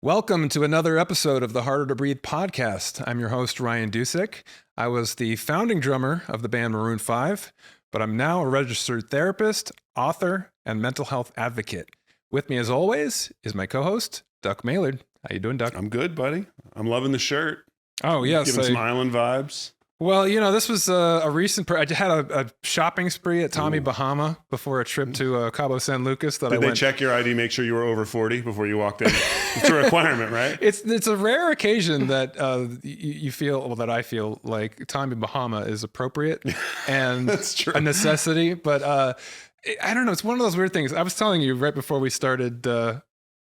Welcome to another episode of the Harder to Breathe podcast. I'm your host, Ryan Dusick. I was the founding drummer of the band Maroon 5, but I'm now a registered therapist, author, and mental health advocate. With me, as always, is my co-host, Duck Maillard. How you doing, Duck? I'm good, buddy. I'm loving the shirt. Oh, yes. Giving some island vibes. Well, you know, this was a recent... I had a shopping spree at Tommy Bahama before a trip to Cabo San Lucas. Did they check your ID, make sure you were over 40 before you walked in? It's a requirement, right? It's a rare occasion that you feel, well, that I feel like Tommy Bahama is appropriate and a necessity. But I don't know. It's one of those weird things. I was telling you right before we started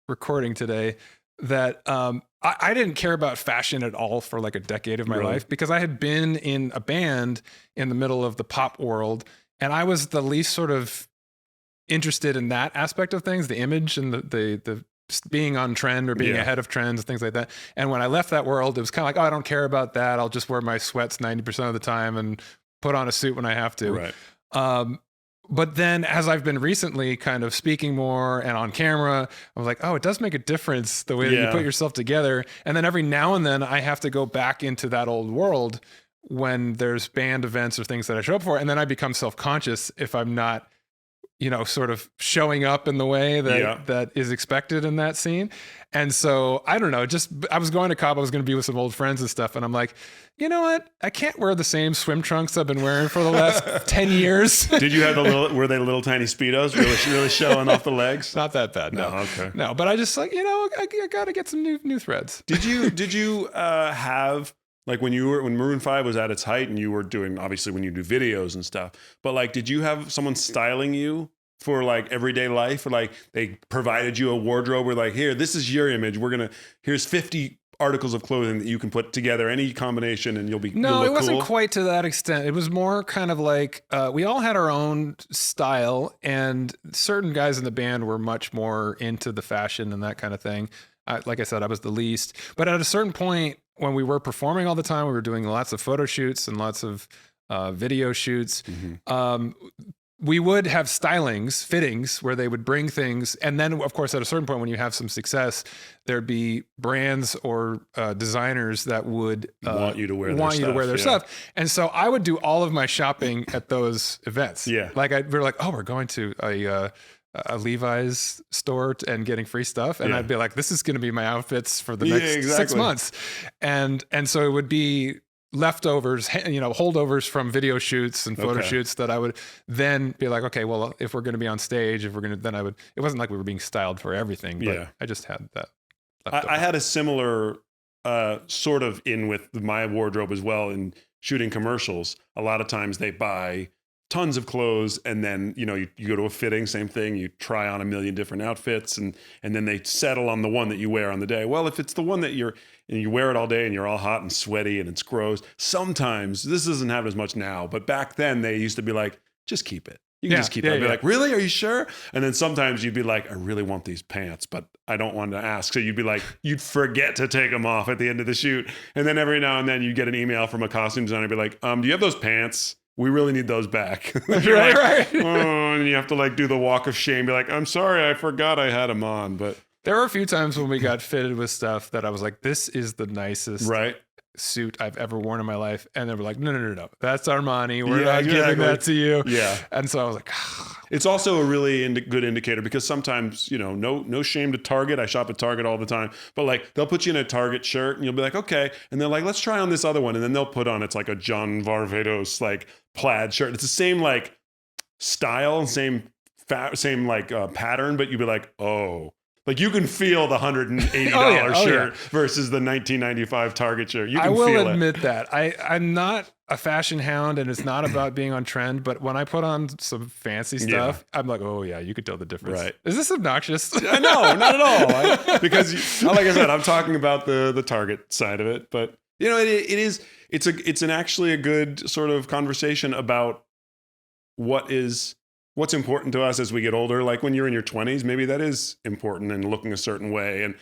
recording today that I didn't care about fashion at all for like a decade of my life because I had been in a band in the middle of the pop world and I was the least sort of interested in that aspect of things, the image and the being on trend or being ahead of trends and things like that. And when I left that world, it was kind of like, oh, I don't care about that. I'll just wear my sweats 90% of the time and put on a suit when I have to. Right. But then as I've been recently kind of speaking more and on camera, I was like, oh, it does make a difference the way that you put yourself together. And then every now and then I have to go back into that old world when there's band events or things that I show up for. And then I become self-conscious if I'm not, you know, sort of showing up in the way that is expected in that scene. And so, I don't know, I was going to Cabo, I was going to be with some old friends and stuff. And I'm like, you know what? I can't wear the same swim trunks I've been wearing for the last 10 years. Did you have were they little tiny Speedos really showing off the legs? Not that bad. No. Okay. No, but I just like, you know, I got to get some new threads. Did you have, like when Maroon 5 was at its height and you were doing, obviously when you do videos and stuff, but like, did you have someone styling you for like everyday life, or like they provided you a wardrobe where like, here, this is your image. Here's 50 articles of clothing that you can put together, any combination, and you'll it wasn't cool? Quite to that extent. It was more kind of like, we all had our own style and certain guys in the band were much more into the fashion and that kind of thing. Like I said, I was the least, but at a certain point when we were performing all the time, we were doing lots of photo shoots and lots of video shoots. Mm-hmm. We would have fittings where they would bring things. And then, of course, at a certain point when you have some success, there'd be brands or designers that would want you to wear their stuff. And so I would do all of my shopping at those events. Yeah. Like we're like, oh, we're going to a Levi's store and getting free stuff. And I'd be like, this is going to be my outfits for the next 6 months. And so it would be leftovers, you know, holdovers from video shoots and photo shoots that I would then be like, okay, well, if we're going to be on stage, it wasn't like we were being styled for everything, but I just had that. I had a similar sort of in with my wardrobe as well in shooting commercials. A lot of times they buy tons of clothes and then, you know, you go to a fitting, same thing, you try on a million different outfits and then they settle on the one that you wear on the day. Well, if it's the one that you wear it all day and you're all hot and sweaty and it's gross, sometimes, this doesn't happen as much now, but back then they used to be like, just keep it. You can just keep it. I'd be like, really? Are you sure? And then sometimes you'd be like, I really want these pants, but I don't want to ask. So you'd be like, you'd forget to take them off at the end of the shoot. And then every now and then you get an email from a costume designer, be like, do you have those pants? We really need those back. Right. Oh, and you have to like do the walk of shame. Be like, I'm sorry, I forgot I had them on. But there were a few times when we got fitted with stuff that I was like, this is the nicest suit I've ever worn in my life. And they were like, no. That's Armani. We're not giving that to you. Yeah. And so I was like, It's also a really good indicator because sometimes, you know, no shame to Target. I shop at Target all the time, but like they'll put you in a Target shirt and you'll be like, okay. And they're like, let's try on this other one. And then they'll put on, it's like a John Varvatos, like plaid shirt. It's the same like style, same like pattern, but you'd be like, oh, like you can feel the $180 shirt versus the $19.95 Target shirt. You can feel it. I will admit that I'm not a fashion hound and it's not about being on trend, but when I put on some fancy stuff, I'm like, oh yeah, you could tell the difference. Right. Is this obnoxious? No, not at all. Because like I said, I'm talking about the Target side of it, but you know, it's actually a good sort of conversation about what's important to us as we get older. Like when you're in your 20s, maybe that is important and looking a certain way. And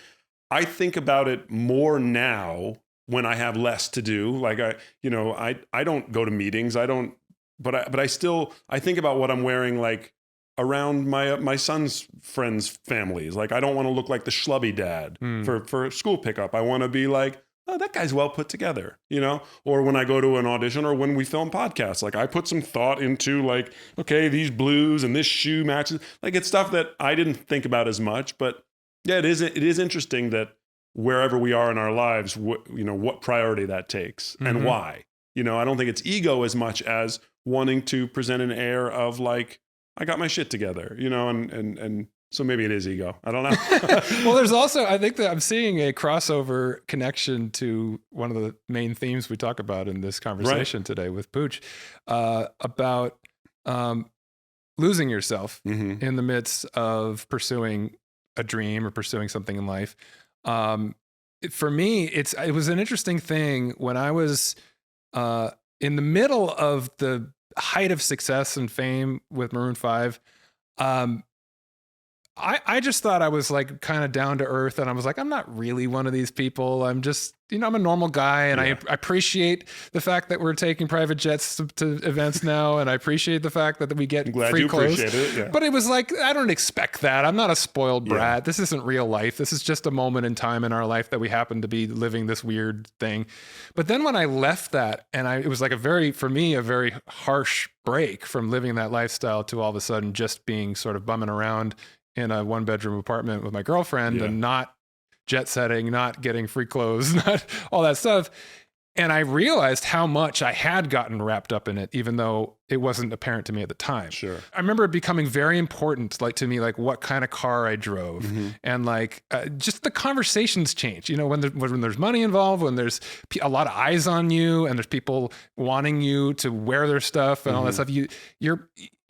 I think about it more now when I have less to do. Like I don't go to meetings. But I think about what I'm wearing like around my son's friends' families. Like, I don't want to look like the schlubby dad for school pickup. I want to be like, oh, that guy's well put together, you know? Or when I go to an audition or when we film podcasts, like I put some thought into like, okay, these blues and this shoe matches. Like, it's stuff that I didn't think about as much, but yeah, it is interesting that wherever we are in our lives, what priority that takes and why. You know, I don't think it's ego as much as wanting to present an air of like, I got my shit together, you know, and so maybe it is ego. I don't know. Well, there's also, I think that I'm seeing a crossover connection to one of the main themes we talk about in this conversation today with Pooch, about losing yourself in the midst of pursuing a dream or pursuing something in life. For me, it was an interesting thing when I was in the middle of the height of success and fame with Maroon 5. I just thought I was like kind of down to earth, and I was like, I'm not really one of these people. I'm just, I'm a normal guy, and I appreciate the fact that we're taking private jets to events now, and I appreciate the fact that we get free clothes. It, But it was like, I don't expect that. I'm not a spoiled brat. This isn't real life. This is just a moment in time in our life that we happen to be living this weird thing. But then when I left that, and it was like for me, a very harsh break from living that lifestyle to all of a sudden just being sort of bumming around in a 1-bedroom apartment with my girlfriend and not jet setting, not getting free clothes, not all that stuff. And I realized how much I had gotten wrapped up in it, even though it wasn't apparent to me at the time. Sure. I remember it becoming very important, like to me, like what kind of car I drove, and like just the conversations change. You know, when there's money involved, when there's a lot of eyes on you, and there's people wanting you to wear their stuff and all that stuff.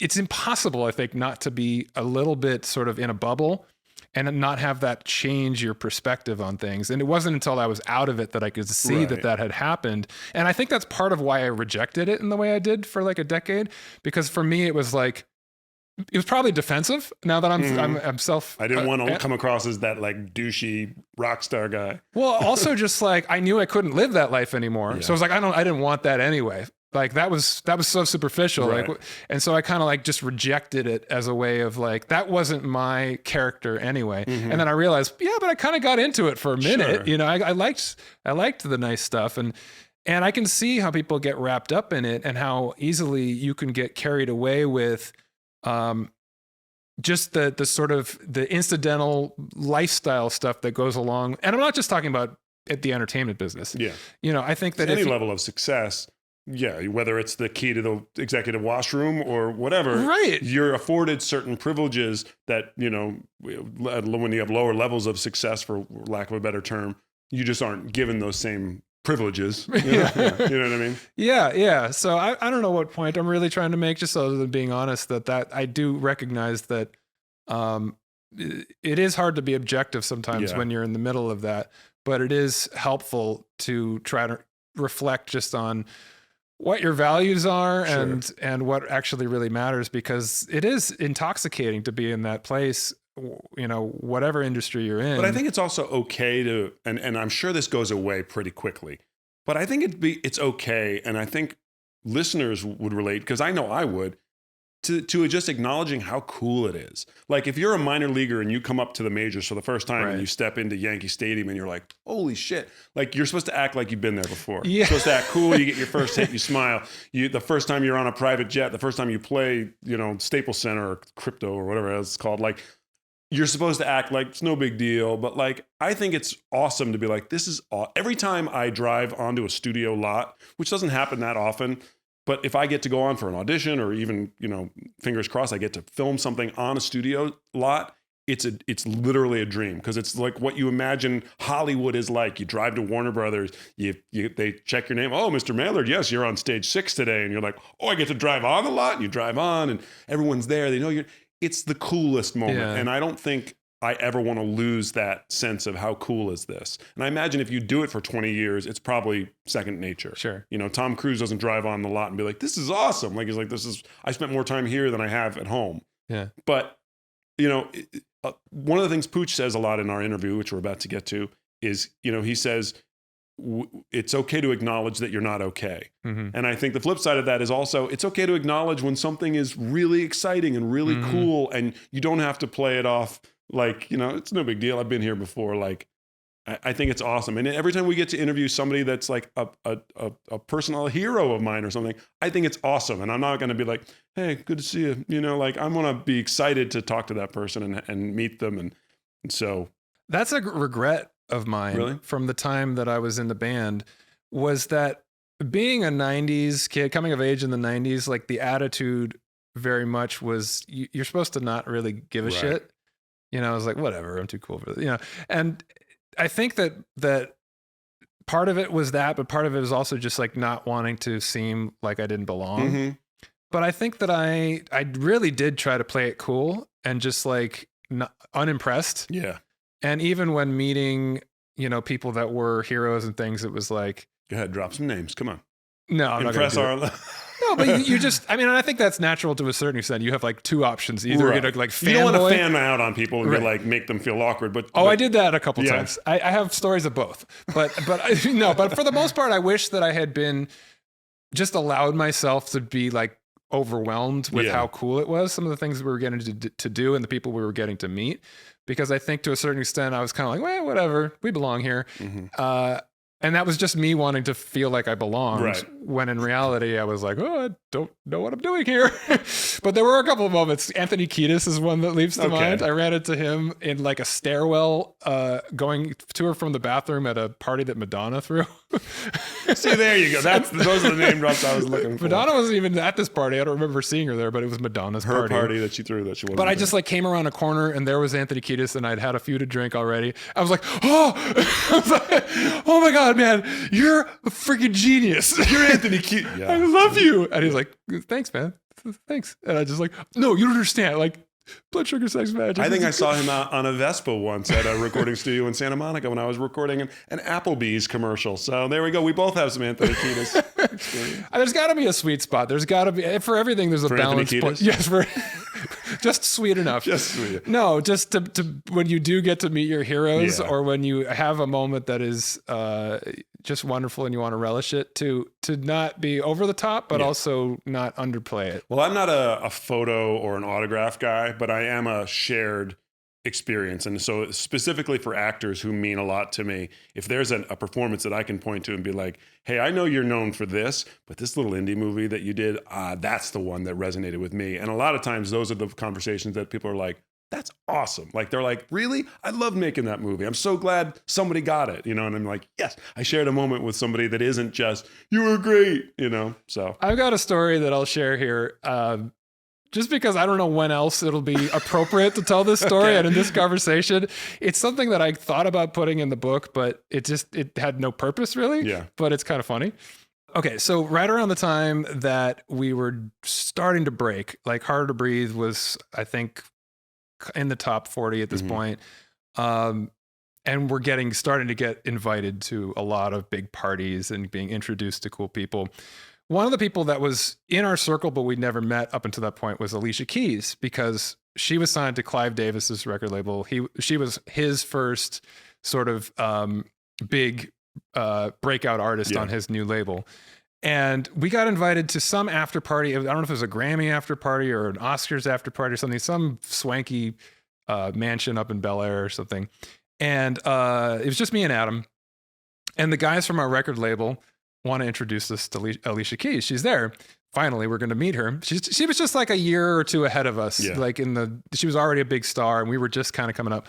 It's impossible, I think, not to be a little bit sort of in a bubble and not have that change your perspective on things. And it wasn't until I was out of it that I could see that had happened. And I think that's part of why I rejected it in the way I did for like a decade, because for me, it was probably defensive now that I'm self. I didn't want to come across as that like douchey rock star guy. Well, also just like, I knew I couldn't live that life anymore. So I was like, I didn't want that anyway. Like that was so superficial. Right. Like, and so I kind of like just rejected it as a way of like, that wasn't my character anyway. And then I realized, but I kind of got into it for a minute. Sure. You know, I liked the nice stuff, and I can see how people get wrapped up in it and how easily you can get carried away with, just the sort of the incidental lifestyle stuff that goes along. And I'm not just talking about at the entertainment business. Yeah. You know, I think that any level of success, whether it's the key to the executive washroom or whatever, right, you're afforded certain privileges that, when you have lower levels of success, for lack of a better term, you just aren't given those same privileges. You know what I mean? Yeah. So I don't know what point I'm really trying to make, just other than being honest that I do recognize that it is hard to be objective sometimes when you're in the middle of that, but it is helpful to try to reflect just on what your values are and what actually really matters, because it is intoxicating to be in that place, whatever industry you're in. But I think it's also okay to, and I'm sure this goes away pretty quickly, but I think it's okay. And I think listeners would relate, because I know I would, to just acknowledging how cool it is. Like if you're a minor leaguer and you come up to the majors for the first time and you step into Yankee Stadium and you're like, holy shit. Like you're supposed to act like you've been there before. Yeah. You're supposed to act cool. You get your first hit, you smile. The first time you're on a private jet, the first time you play, Staples Center or Crypto or whatever it's called, like you're supposed to act like it's no big deal. But like, I think it's awesome to be like, this is every time I drive onto a studio lot, which doesn't happen that often, but if I get to go on for an audition, or even, fingers crossed, I get to film something on a studio lot, it's literally a dream, because it's like what you imagine Hollywood is like. You drive to Warner Brothers, they check your name. Oh, Mr. Maillard, yes, you're on stage 6 today. And you're like, oh, I get to drive on the lot. And you drive on and everyone's there. They know it's the coolest moment. Yeah. And I don't think I ever want to lose that sense of how cool is this. And I imagine if you do it for 20 years, it's probably second nature. Sure. Tom Cruise doesn't drive on the lot and be like, this is awesome. Like, he's like, I spent more time here than I have at home. Yeah. But, one of the things Pooch says a lot in our interview, which we're about to get to, is, he says, it's okay to acknowledge that you're not okay. Mm-hmm. And I think the flip side of that is also, it's okay to acknowledge when something is really exciting and really cool, and you don't have to play it off like, it's no big deal. I've been here before. Like, I think it's awesome. And every time we get to interview somebody that's like a personal hero of mine or something, I think it's awesome. And I'm not going to be like, hey, good to see you. Like, I'm going to be excited to talk to that person and meet them. And so that's a regret of mine from the time that I was in the band, was that being a 90s kid, coming of age in the 90s, like the attitude very much was you're supposed to not really give a shit. I was like, whatever, I'm too cool for this, and I think that part of it was that, but part of it was also just like not wanting to seem like I didn't belong. Mm-hmm. But I think that I really did try to play it cool and just like unimpressed. Yeah. And even when meeting, people that were heroes and things, it was like, go ahead, drop some names. Come on. No, I'm impress not gonna do No, but you just, and I think that's natural to a certain extent. You have like two options. Either you're gonna like fanboy. You don't want to fan out on people and be like, make them feel awkward. But I did that a couple times. I have stories of both. But for the most part, I wish that I had been just allowed myself to be like overwhelmed with how cool it was. Some of the things we were getting to do and the people we were getting to meet. Because I think to a certain extent, I was kind of like, well, whatever, we belong here. Mm-hmm. And that was just me wanting to feel like I belonged, when in reality, I was like, oh, I don't know what I'm doing here. But there were a couple of moments. Anthony Kiedis is one that leaps to mind. I ran into him in like a stairwell going to or from the bathroom at a party that Madonna threw. See, there you go. Those are the name drops I was looking for. Madonna wasn't even at this party. I don't remember seeing her there, but it was Madonna's her party that she threw that she wanted. But I just like came around a corner and there was Anthony Kiedis and I'd had a few to drink already. I was like, oh my God, man, you're a freaking genius. You're Anthony Kiedis. Yeah. I love you. And he's like, thanks, man. Thanks. And I just like, no, you don't understand. Like, Blood Sugar Sex Magic. I think I saw him out on a Vespa once at a recording studio in Santa Monica when I was recording an Applebee's commercial. So there we go. We both have some Anthony Kiedis experience. There's got to be a sweet spot. There's got to be, for everything, there's a balance point. Yes, for just sweet enough. Just sweet. No, just to when you do get to meet your heroes, or when you have a moment that is just wonderful and you want to relish it, to not be over the top, but also not underplay it. Well, I'm not a photo or an autograph guy, but I am a shared experience. And so specifically for actors who mean a lot to me, if there's a performance that I can point to and be like, hey, I know you're known for this, but this little indie movie that you did, that's the one that resonated with me. And a lot of times those are the conversations that people are like, that's awesome. Like, they're like, really? I love making that movie. I'm so glad somebody got it, and I'm like, yes, I shared a moment with somebody that isn't just, you were great, so. I've got a story that I'll share here. Just because I don't know when else it'll be appropriate to tell this story. And in this conversation, it's something that I thought about putting in the book, but it had no purpose really. Yeah. But it's kind of funny. Okay. So right around the time that we were starting to break, like Harder to Breathe was, I think, in the top 40 at this point. And we're starting to get invited to a lot of big parties and being introduced to cool people. One of the people that was in our circle, but we'd never met up until that point, was Alicia Keys, because she was signed to Clive Davis's record label. She was his first sort of big breakout artist on his new label. And we got invited to some after party. I don't know if it was a Grammy after party or an Oscars after party or something, some swanky mansion up in Bel Air or something. And it was just me and Adam. And the guys from our record label want to introduce us to Alicia Keys. She's there. Finally, we're going to meet her. She was just like a year or two ahead of us. Yeah. Like she was already a big star and we were just kind of coming up.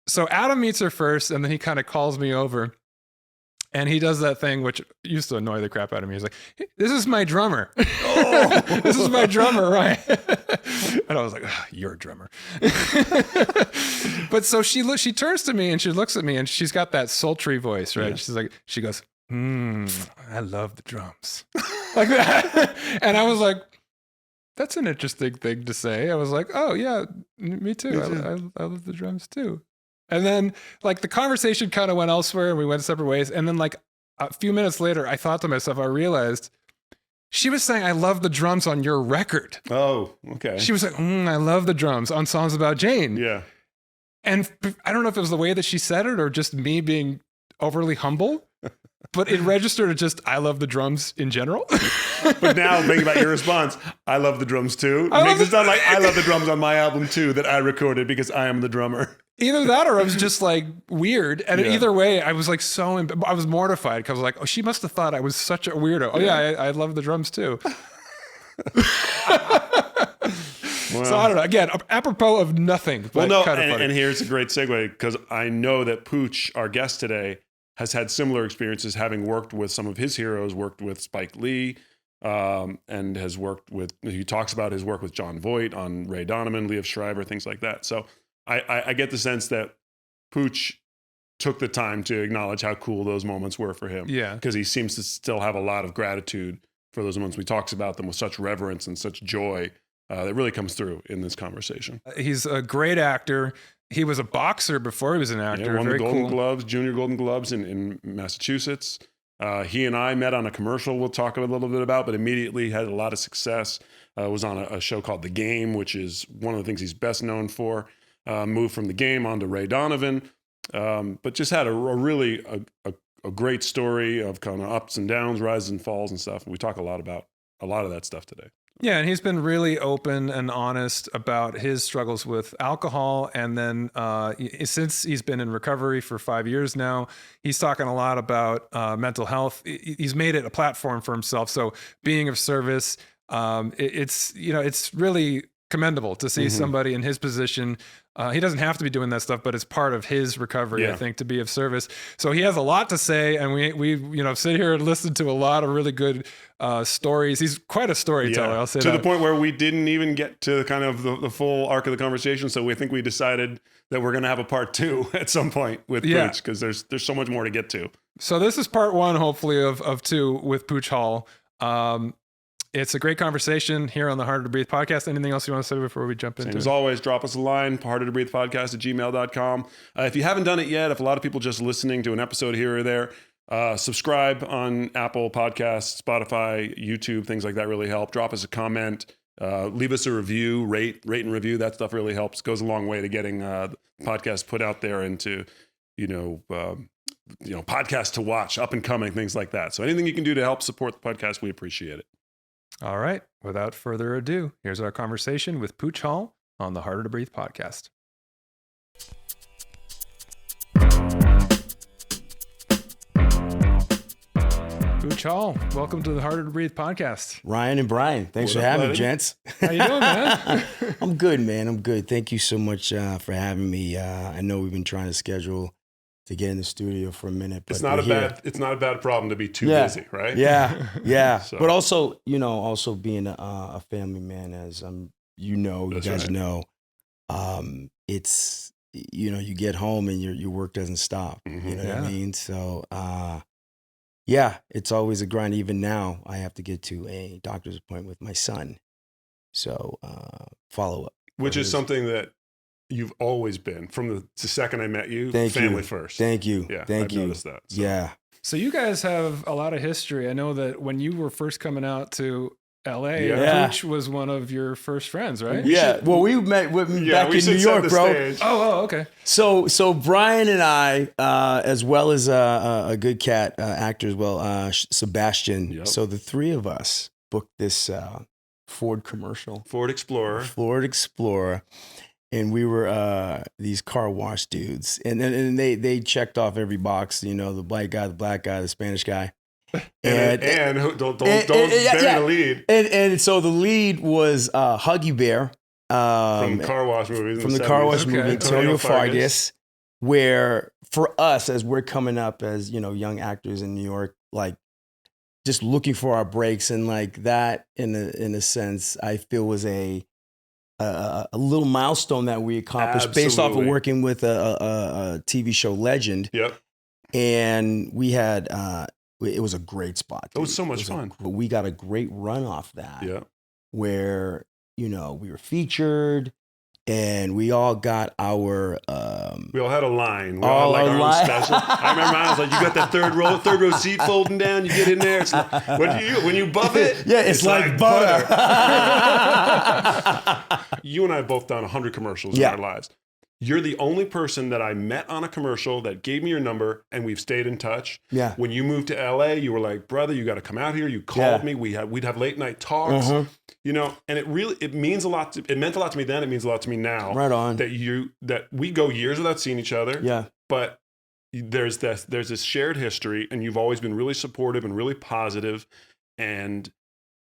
So Adam meets her first and then he kind of calls me over and he does that thing which used to annoy the crap out of me. He's like, this is my drummer. Oh. This is my drummer, right? And I was like, you're a drummer. But so she turns to me and she looks at me and she's got that sultry voice, right? Yeah. She goes, I love the drums. Like that. And I was like, that's an interesting thing to say. I was like, oh yeah, me too. I love the drums too. And then like the conversation kind of went elsewhere and we went separate ways. And then like a few minutes later, I thought to myself, I realized she was saying, I love the drums on your record. Oh, okay. She was like, I love the drums on Songs About Jane. Yeah. And I don't know if it was the way that she said it or just me being overly humble, but it registered as just, I love the drums in general. But now think about your response. I love the drums too. It makes it sound like I love the drums on my album too that I recorded because I am the drummer. Either that or I was just like weird. And either way, I was like I was mortified because I was like, oh, she must have thought I was such a weirdo. Oh yeah, I love the drums too. Well, so I don't know. Again, apropos of nothing. But kind of funny. And here's a great segue because I know that Pooch, our guest today, has had similar experiences having worked with some of his heroes, worked with Spike Lee, and has worked with, he talks about his work with John Voight on Ray Donovan, Liev Schreiber, things like that. So I get the sense that Pooch took the time to acknowledge how cool those moments were for him. Yeah. Because he seems to still have a lot of gratitude for those moments. We talks about them with such reverence and such joy that really comes through in this conversation. He's a great actor. He was a boxer before he was an actor. Yeah, won Very the Golden cool. Gloves, Junior Golden Gloves in Massachusetts. He and I met on a commercial we'll talk a little bit about, but immediately had a lot of success. Was on a show called The Game, which is one of the things he's best known for. Moved from The Game onto Ray Donovan, but just had a really great story of kind of ups and downs, rises and falls and stuff. And we talk a lot about a lot of that stuff today. Yeah, and he's been really open and honest about his struggles with alcohol. And then since he's been in recovery for 5 years now, he's talking a lot about mental health. He's made it a platform for himself. So being of service, it's really commendable to see somebody in his position. He doesn't have to be doing that stuff, but it's part of his recovery, I think, to be of service. So he has a lot to say, and we sit here and listen to a lot of really good stories. He's quite a storyteller, I'll say that. To the point where we didn't even get to kind of the full arc of the conversation, so we decided that we're going to have a part 2 at some point with Pooch, because there's so much more to get to. So this is part 1, hopefully, of 2 with Pooch Hall. It's a great conversation here on the Harder to Breathe podcast. Anything else you want to say before we jump into it? As always, drop us a line, hardertobreathepodcast@gmail.com. If you haven't done it yet, if a lot of people just listening to an episode here or there, subscribe on Apple Podcasts, Spotify, YouTube, things like that really help. Drop us a comment, leave us a review, rate and review. That stuff really helps. Goes a long way to getting the podcast put out there into, podcasts to watch, up and coming, things like that. So anything you can do to help support the podcast, we appreciate it. All right. Without further ado, here's our conversation with Pooch Hall on the Harder to Breathe podcast. Pooch Hall, welcome to the Harder to Breathe podcast. Ryan and Brian, thanks for having me, gents. How you doing, man? I'm good, man. I'm good. Thank you so much for having me. I know we've been trying to schedule to get in the studio for a minute. But it's not a bad problem to be too busy, right? Yeah. So. But also, also being a family man, as you guys know, it's, you get home and your work doesn't stop. You know what I mean? So, it's always a grind. Even now, I have to get to a doctor's appointment with my son. So, follow up. Which is something that you've always been from the second I met you. Family first. Thank you. Yeah, Thank you. Noticed that. So. Yeah. So you guys have a lot of history. I know that when you were first coming out to LA, Pooch was one of your first friends, right? Yeah. Well, we met back in New York, bro. Stage. Oh, okay. So Brian and I, as well as a good cat actor as well, Sebastian. Yep. So the three of us booked this Ford commercial. Ford Explorer. And we were these car wash dudes, and they checked off every box. The black guy, the Spanish guy, and don't bury the lead. And so the lead was Huggy Bear from car wash movies. From the car wash movie, Antonio Fargas. Where for us, as we're coming up as young actors in New York, like just looking for our breaks, and like that in a sense, I feel was a little milestone that we accomplished. Absolutely. Based off of working with a TV show legend. Yep. And we had, it was a great spot. It was so much fun. We got a great run off that. Yeah. Where, we were featured and we all got our... we all had a line. We all had like our own special. I remember I was like, you got that third row seat folding down, you get in there. It's like, when you buff it? Yeah, it's like butter. You and I have both done 100 commercials in our lives. you're the only person that I met on a commercial that gave me your number, and we've stayed in touch. Yeah. When you moved to LA, you were like, brother, you got to come out here. You called me. We'd have late night talks, you know, and it means a lot. It meant a lot to me then. It means a lot to me now. Right on. That we go years without seeing each other. Yeah. But there's this shared history, and you've always been really supportive and really positive, and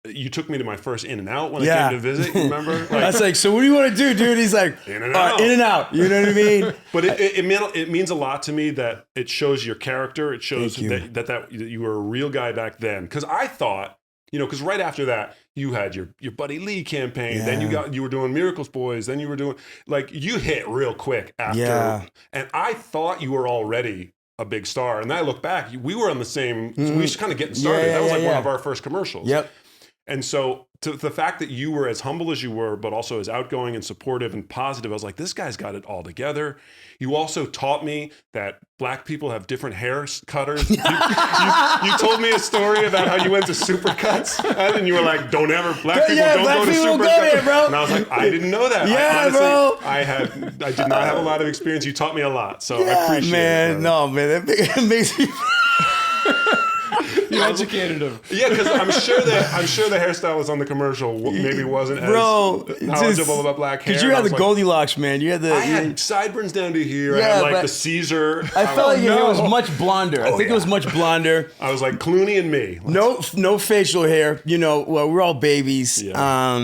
you took me to my first In-N-Out when I came to visit. You remember? Like, I was like, so what do you want to do, dude? He's like, In-N-Out. In-N-Out. You know what I mean? But it means a lot to me that it shows your character. It shows that you were a real guy back then. Because I thought, you know, because right after that, you had your Buddy Lee campaign. Then you were doing Miracles Boys. Then you were doing, like, you hit real quick after. Yeah. And I thought you were already a big star. And then I look back, we were on the same, we were just kind of getting started. That was like one of our first commercials. Yep. And so to the fact that you were as humble as you were, but also as outgoing and supportive and positive, I was like, this guy's got it all together. You also taught me that black people have different hair cutters. You told me a story about how you went to Supercuts, and you were like, black people don't go to Supercuts. Bro. And I was like, I didn't know that. Honestly, bro. I did not have a lot of experience. You taught me a lot. So I appreciate it. Man, that makes me... You educated him. Yeah, because I'm sure the hairstylist on the commercial maybe wasn't as knowledgeable about black hair. Because you had the Goldilocks, man. I had sideburns down to here. I had like the Caesar. I felt like your hair was much blonder. I think it was much blonder. I was like Clooney and me. No facial hair. You know, well, we're all babies. Yeah.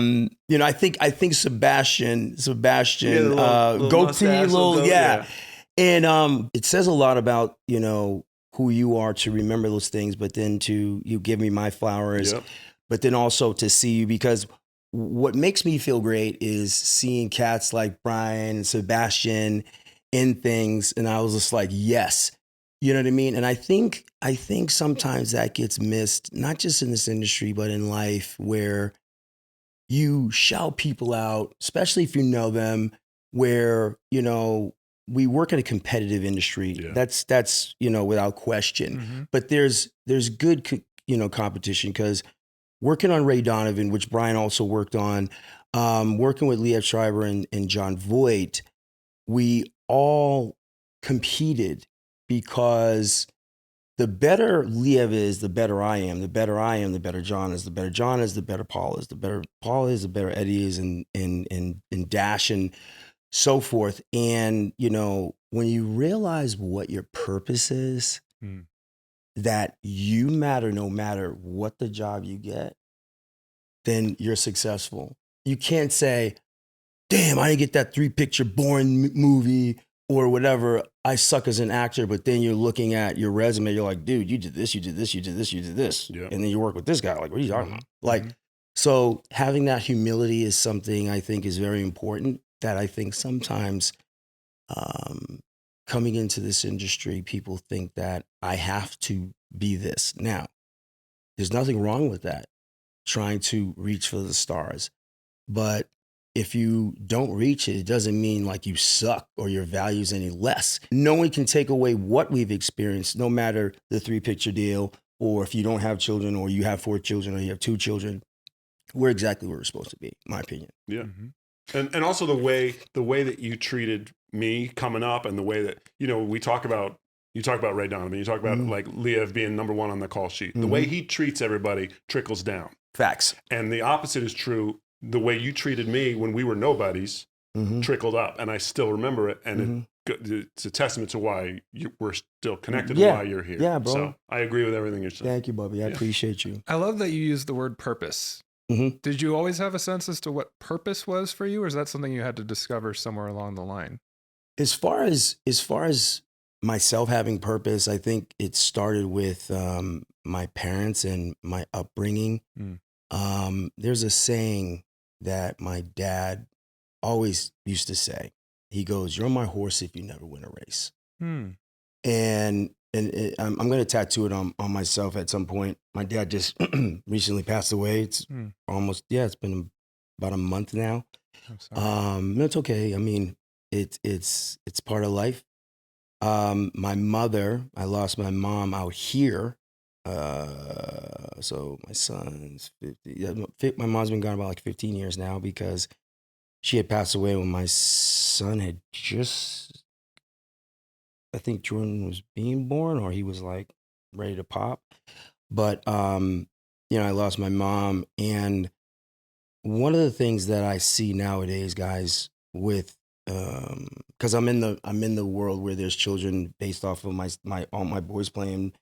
You know, I think Sebastian, goatee, and it says a lot about, you know, who you are to remember those things, but then you give me my flowers, but then also to see you, because what makes me feel great is seeing cats like Brian and Sebastian in things. And I was just like, yes, you know what I mean? And I think sometimes that gets missed, not just in this industry, but in life, where you shout people out, especially if you know them, where, you know, we work in a competitive industry. Yeah. That's you know, without question. Mm-hmm. But there's good competition, because working on Ray Donovan, which Brian also worked on, working with Liev Schreiber and John Voight, we all competed, because the better Liev is, the better I am. The better I am, the better John is. The better John is, the better Paul is. The better Paul is, the better Eddie is, and Dash and so forth. And, you know, when you realize what your purpose is, that you matter no matter what the job you get, then you're successful. You can't say, damn, I didn't get that 3-picture boring movie or whatever. I suck as an actor. But then you're looking at your resume. You're like, dude, you did this, you did this, you did this, you did this. Yeah. And then you work with this guy. Like, what are you talking about? Like, so having that humility is something I think is very important, that I think sometimes coming into this industry, people think that I have to be this. Now, there's nothing wrong with that, trying to reach for the stars. But if you don't reach it, it doesn't mean like you suck or your value's any less. No one can take away what we've experienced, no matter the 3-picture deal, or if you don't have children, or you have 4 children, or you have 2 children. We're exactly where we're supposed to be, in my opinion. Yeah. Mm-hmm. And also the way that you treated me coming up, and the way that, you know, you talk about Ray Donovan, you talk about like Liev being number 1 on the call sheet. The way he treats everybody trickles down. Facts. And the opposite is true. The way you treated me when we were nobodies trickled up, and I still remember it. And it's a testament to why we're still connected and why you're here. Yeah, bro. So I agree with everything you're saying. Thank you, Bubby. I appreciate you. I love that you use the word purpose. Mm-hmm. Did you always have a sense as to what purpose was for you, or is that something you had to discover somewhere along the line? As far as myself having purpose, I think it started with my parents and my upbringing. There's a saying that my dad always used to say. He goes, "You're my horse if you never win a race." And I'm going to tattoo it on myself at some point. My dad just recently passed away. It's it's been about a month now. I'm sorry. It's okay. I mean, it's part of life. My mother, I lost my mom out here. So my son's 50. My mom's been gone about like 15 years now, because she had passed away when my son had just, I think Jordan was being born, or he was like ready to pop. But, you know, I lost my mom. And one of the things that I see nowadays, guys, with, because I'm in the world where there's children based off of all my boys playing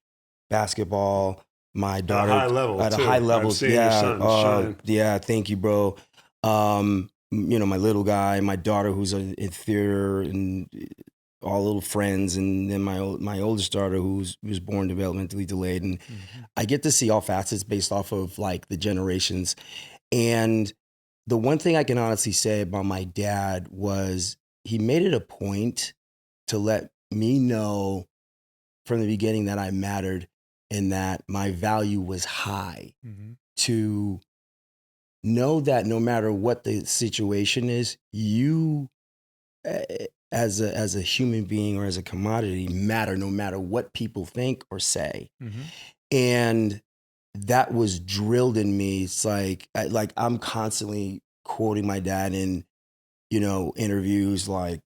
basketball, my daughter at a high level, at too. a high level. I'm seeing your son shine. Yeah, thank you, bro. You know, my little guy, my daughter who's in theater, and all little friends, and then my oldest daughter who was born developmentally delayed, and I get to see all facets based off of like the generations. And the one thing I can honestly say about my dad was he made it a point to let me know from the beginning that I mattered and that my value was high, to know that no matter what the situation is, you as a human being or as a commodity matter no matter what people think or say. And that was drilled in me. It's like I'm constantly quoting my dad in, you know, interviews, like,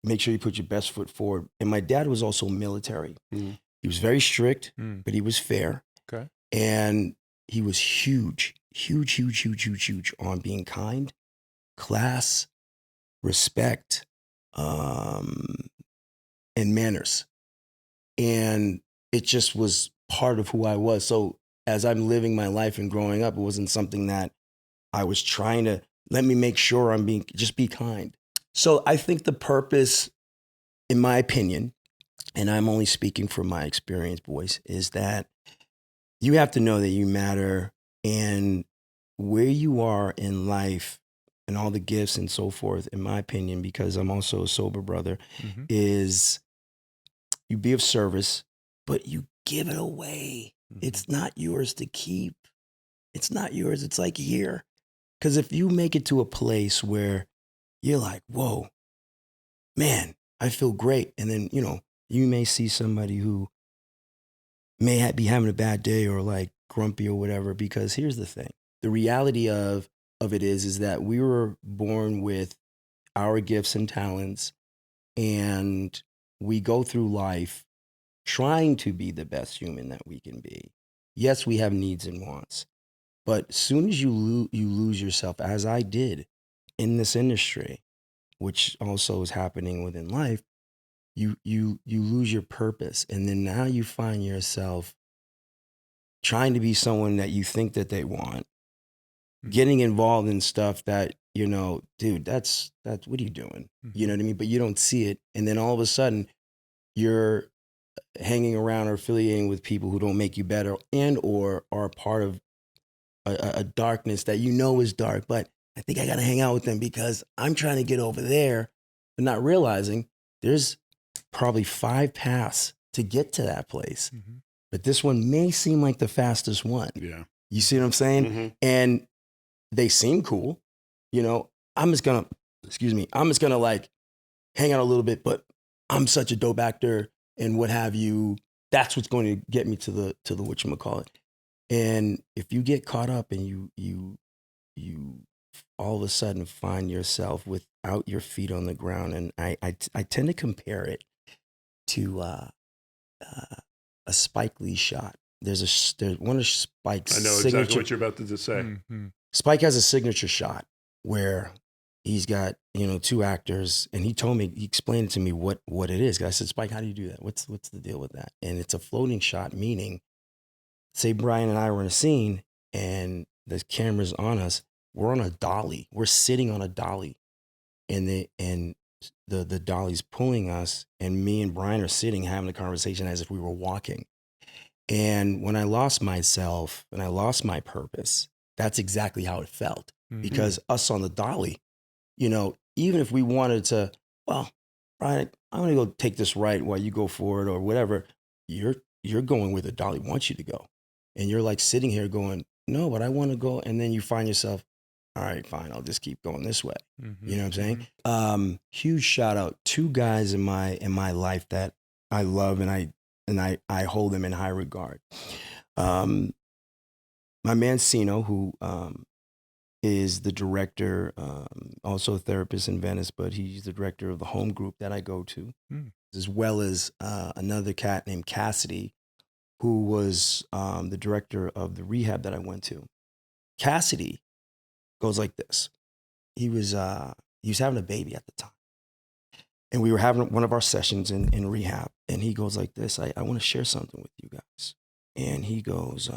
make sure you put your best foot forward. And my dad was also military. He was very strict, but he was fair. Okay. And he was huge on being kind, class, respect, and manners. And it just was part of who I was. So as I'm living my life and growing up, it wasn't something that I was trying to, let me make sure just be kind. So I think the purpose, in my opinion, and I'm only speaking from my experience, boys, is that you have to know that you matter, and where you are in life and all the gifts and so forth, in my opinion, because I'm also a sober brother, is you be of service, but you give it away. It's not yours to keep. It's not yours. It's like here. Because if you make it to a place where you're like, whoa, man, I feel great. And then, you know, you may see somebody who may be having a bad day or like grumpy or whatever, because here's the thing. The reality of it is that we were born with our gifts and talents, and we go through life trying to be the best human that we can be. Yes, we have needs and wants, but as soon as you lose yourself, as I did in this industry, which also is happening within life, you lose your purpose, and then now you find yourself trying to be someone that you think that they want, getting involved in stuff that, you know, dude, that's what are you doing? You know what I mean? But you don't see it, and then all of a sudden you're hanging around or affiliating with people who don't make you better, and or are part of a darkness that you know is dark, but I think I got to hang out with them because I'm trying to get over there, but not realizing there's probably 5 paths to get to that place. But this one may seem like the fastest one. Yeah. You see what I'm saying? And they seem cool. You know, I'm just gonna like hang out a little bit, but I'm such a dope actor and what have you. That's what's going to get me to the whatchamacallit. And if you get caught up and you all of a sudden find yourself without your feet on the ground, and I tend to compare it to a Spike Lee shot. There's one of Spike's. I know exactly what you're about to say. Spike has a signature shot where he's got, you know, 2 actors, and he explained it to me what it is. I said, Spike, how do you do that? What's the deal with that? And it's a floating shot, meaning, say Brian and I were in a scene and the camera's on us, we're on a dolly. We're sitting on a dolly, and the dolly's pulling us, and me and Brian are sitting having a conversation as if we were walking. And when I lost myself and I lost my purpose, that's exactly how it felt. Because us on the dolly, you know, even if we wanted to, well, Brian, I'm going to go take this right while you go forward or whatever, you're going where the dolly wants you to go. And you're like sitting here going, no, but I want to go. And then you find yourself, all right, fine, I'll just keep going this way. You know what I'm saying? Huge shout out, 2 guys in my life that I love, and I hold them in high regard. My man Sino, who is the director, also a therapist in Venice, but he's the director of the home group that I go to, as well as another cat named Cassidy, who was the director of the rehab that I went to. Cassidy goes like this. He was having a baby at the time. And we were having one of our sessions in rehab. And he goes like this, I want to share something with you guys. And he goes,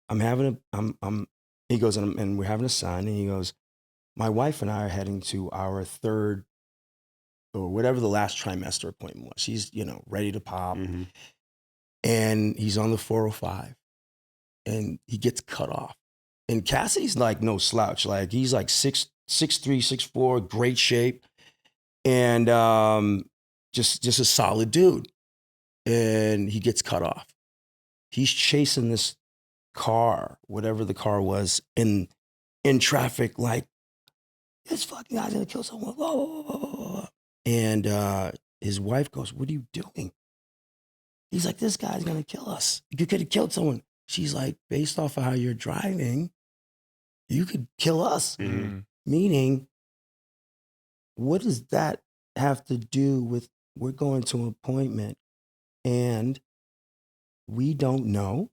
and we're having a son. And he goes, my wife and I are heading to our third or whatever the last trimester appointment was. She's, ready to pop. Mm-hmm. And he's on the 405 and he gets cut off. And Cassidy's like no slouch. Like he's like 6'3", 6'4", great shape. And just a solid dude. And he gets cut off. He's chasing this car, whatever the car was, in traffic, like, this fucking guy's gonna kill someone. Whoa, whoa, whoa, whoa. And his wife goes, what are you doing? He's like, this guy's gonna kill us. You could have killed someone. She's like, based off of how you're driving, you could kill us. Mm-hmm. Meaning, what does that have to do with we're going to an appointment and we don't know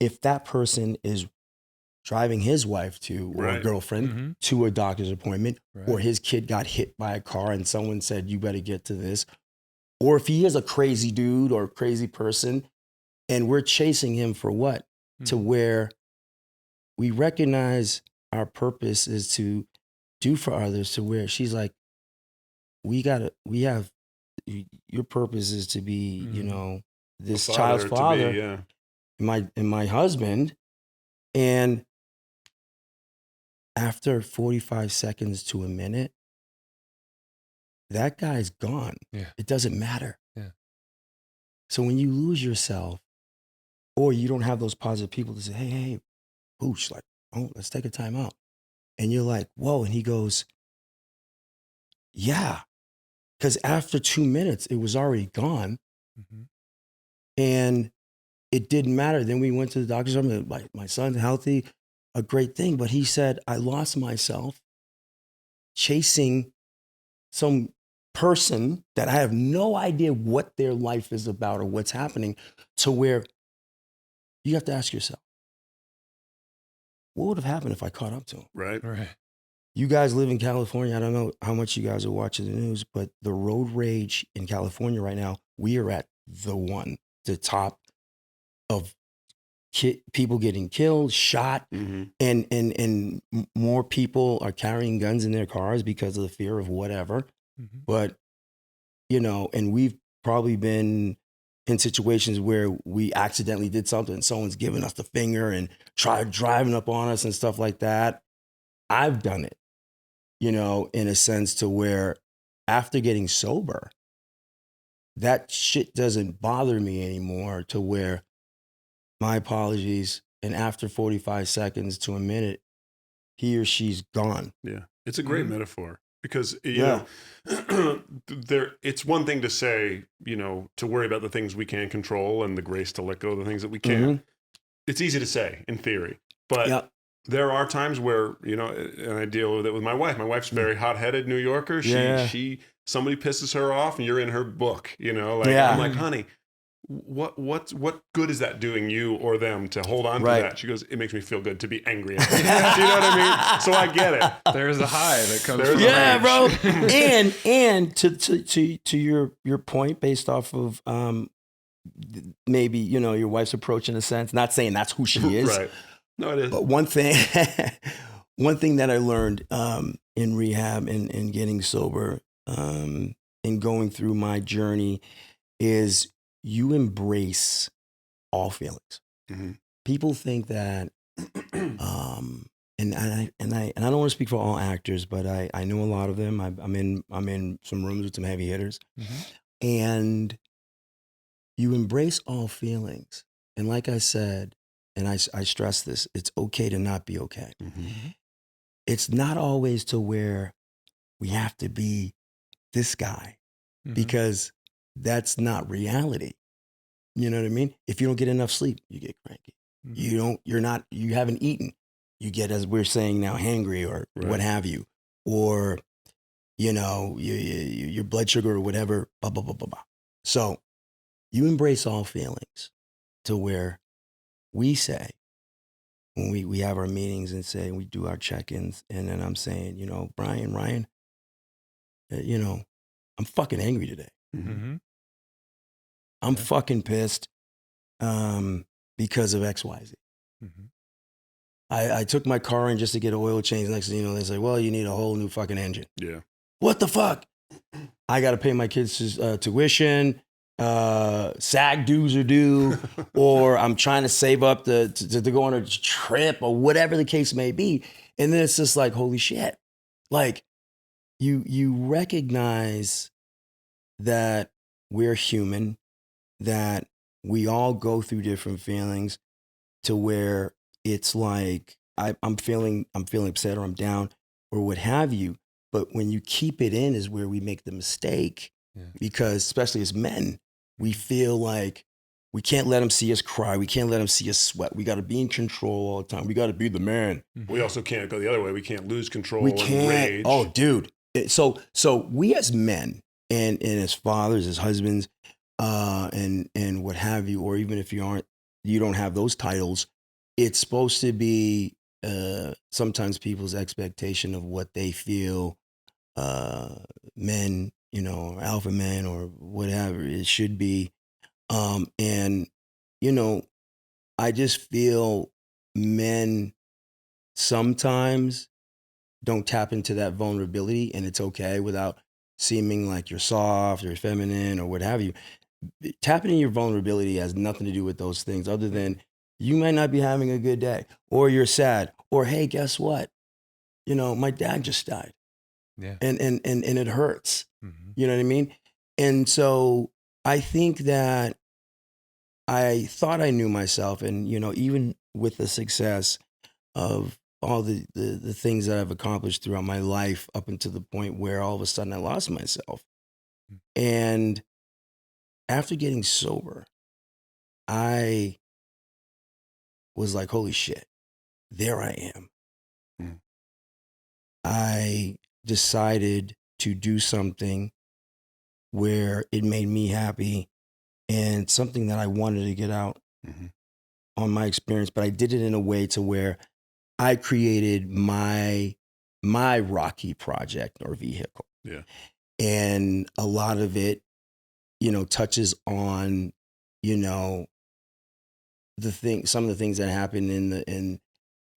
if that person is driving his wife to or girlfriend to a doctor's appointment, or his kid got hit by a car and someone said, you better get to this. Or if he is a crazy dude or a crazy person and we're chasing him for what? To where we recognize our purpose is to do for others, to where she's like, your purpose is to be, this child's father, and my husband. And after 45 seconds to a minute, that guy's gone. Yeah. It doesn't matter. Yeah. So when you lose yourself, or you don't have those positive people to say, hey, Pooch, like, oh, let's take a time out. And you're like, whoa. And he goes, yeah. Because after 2 minutes, it was already gone. Mm-hmm. And it didn't matter. Then we went to the doctor's office. My son's healthy, a great thing. But he said, I lost myself chasing some person that I have no idea what their life is about or what's happening, to where you have to ask yourself, what would have happened if I caught up to him? Right. You guys live in California. I don't know how much you guys are watching the news, but the road rage in California right now, we are at the top of people getting killed, shot, and more people are carrying guns in their cars because of the fear of whatever. Mm-hmm. But, and we've probably been in situations where we accidentally did something and someone's giving us the finger and tried driving up on us and stuff like that. I've done it, in a sense, to where after getting sober, that shit doesn't bother me anymore, to where my apologies, and after 45 seconds to a minute, he or she's gone. Yeah. It's a great metaphor because, know, it's one thing to say, to worry about the things we can control and the grace to let go of the things that we can't. Mm-hmm. It's easy to say in theory, but there are times where, and I deal with it with my wife. My wife's very hot-headed New Yorker. Somebody pisses her off and you're in her book, I'm like, honey, what good is that doing you or them to hold on to that? She goes, it makes me feel good to be angry. Do you know what I mean? So I get it. There's a high that comes from bro. And to your point, based off of maybe, your wife's approach in a sense, not saying that's who she is. Right. No, it is. But one thing that I learned in rehab and getting sober and going through my journey is you embrace all feelings. Mm-hmm. People think that, and I don't want to speak for all actors, but I know a lot of them. I'm in some rooms with some heavy hitters, and you embrace all feelings. And like I said, and I stress this, it's okay to not be okay. Mm-hmm. It's not always to where we have to be this guy, because that's not reality. You know what I mean? If you don't get enough sleep, you get cranky. You haven't eaten. You get, as we're saying now, hangry or what have you, or, your blood sugar or whatever, blah, blah, blah, blah, blah. So you embrace all feelings to where we say, when we have our meetings and say, we do our check-ins, and then I'm saying, Ryan, I'm fucking angry today. Mm-hmm. I'm fucking pissed because of X, Y, Z. Mm-hmm. I took my car in just to get an oil change. Next thing you know, they say, well, you need a whole new fucking engine. Yeah. What the fuck? I got to pay my kids' tuition. SAG dues are due, or I'm trying to save up to go on a trip or whatever the case may be. And then it's just like, holy shit. Like you recognize that we're human, that we all go through different feelings, to where it's like, I'm feeling upset, or I'm down, or what have you. But when you keep it in is where we make the mistake, because especially as men, we feel like we can't let them see us cry. We can't let them see us sweat. We got to be in control all the time. We got to be the man. We also can't go the other way. We can't lose control We and can't. rage. Oh, dude. So we as men and as fathers, as husbands, and what have you, or even if you don't have those titles, it's supposed to be sometimes people's expectation of what they feel men, alpha men or whatever it should be. And, I just feel men sometimes don't tap into that vulnerability, and it's okay, without seeming like you're soft or feminine or what have you. Tapping in your vulnerability has nothing to do with those things, other than you might not be having a good day, or you're sad, or, hey, guess what? My dad just died. Yeah. And it hurts. Mm-hmm. You know what I mean? And so I think that I thought I knew myself, and, even with the success of all the things that I've accomplished throughout my life, up until the point where all of a sudden I lost myself. And after getting sober, I was like, holy shit, there I am. Mm. I decided to do something where it made me happy, and something that I wanted to get out on my experience, but I did it in a way to where I created my Rocky project or vehicle. Yeah. And a lot of it, touches on, some of the things that happen in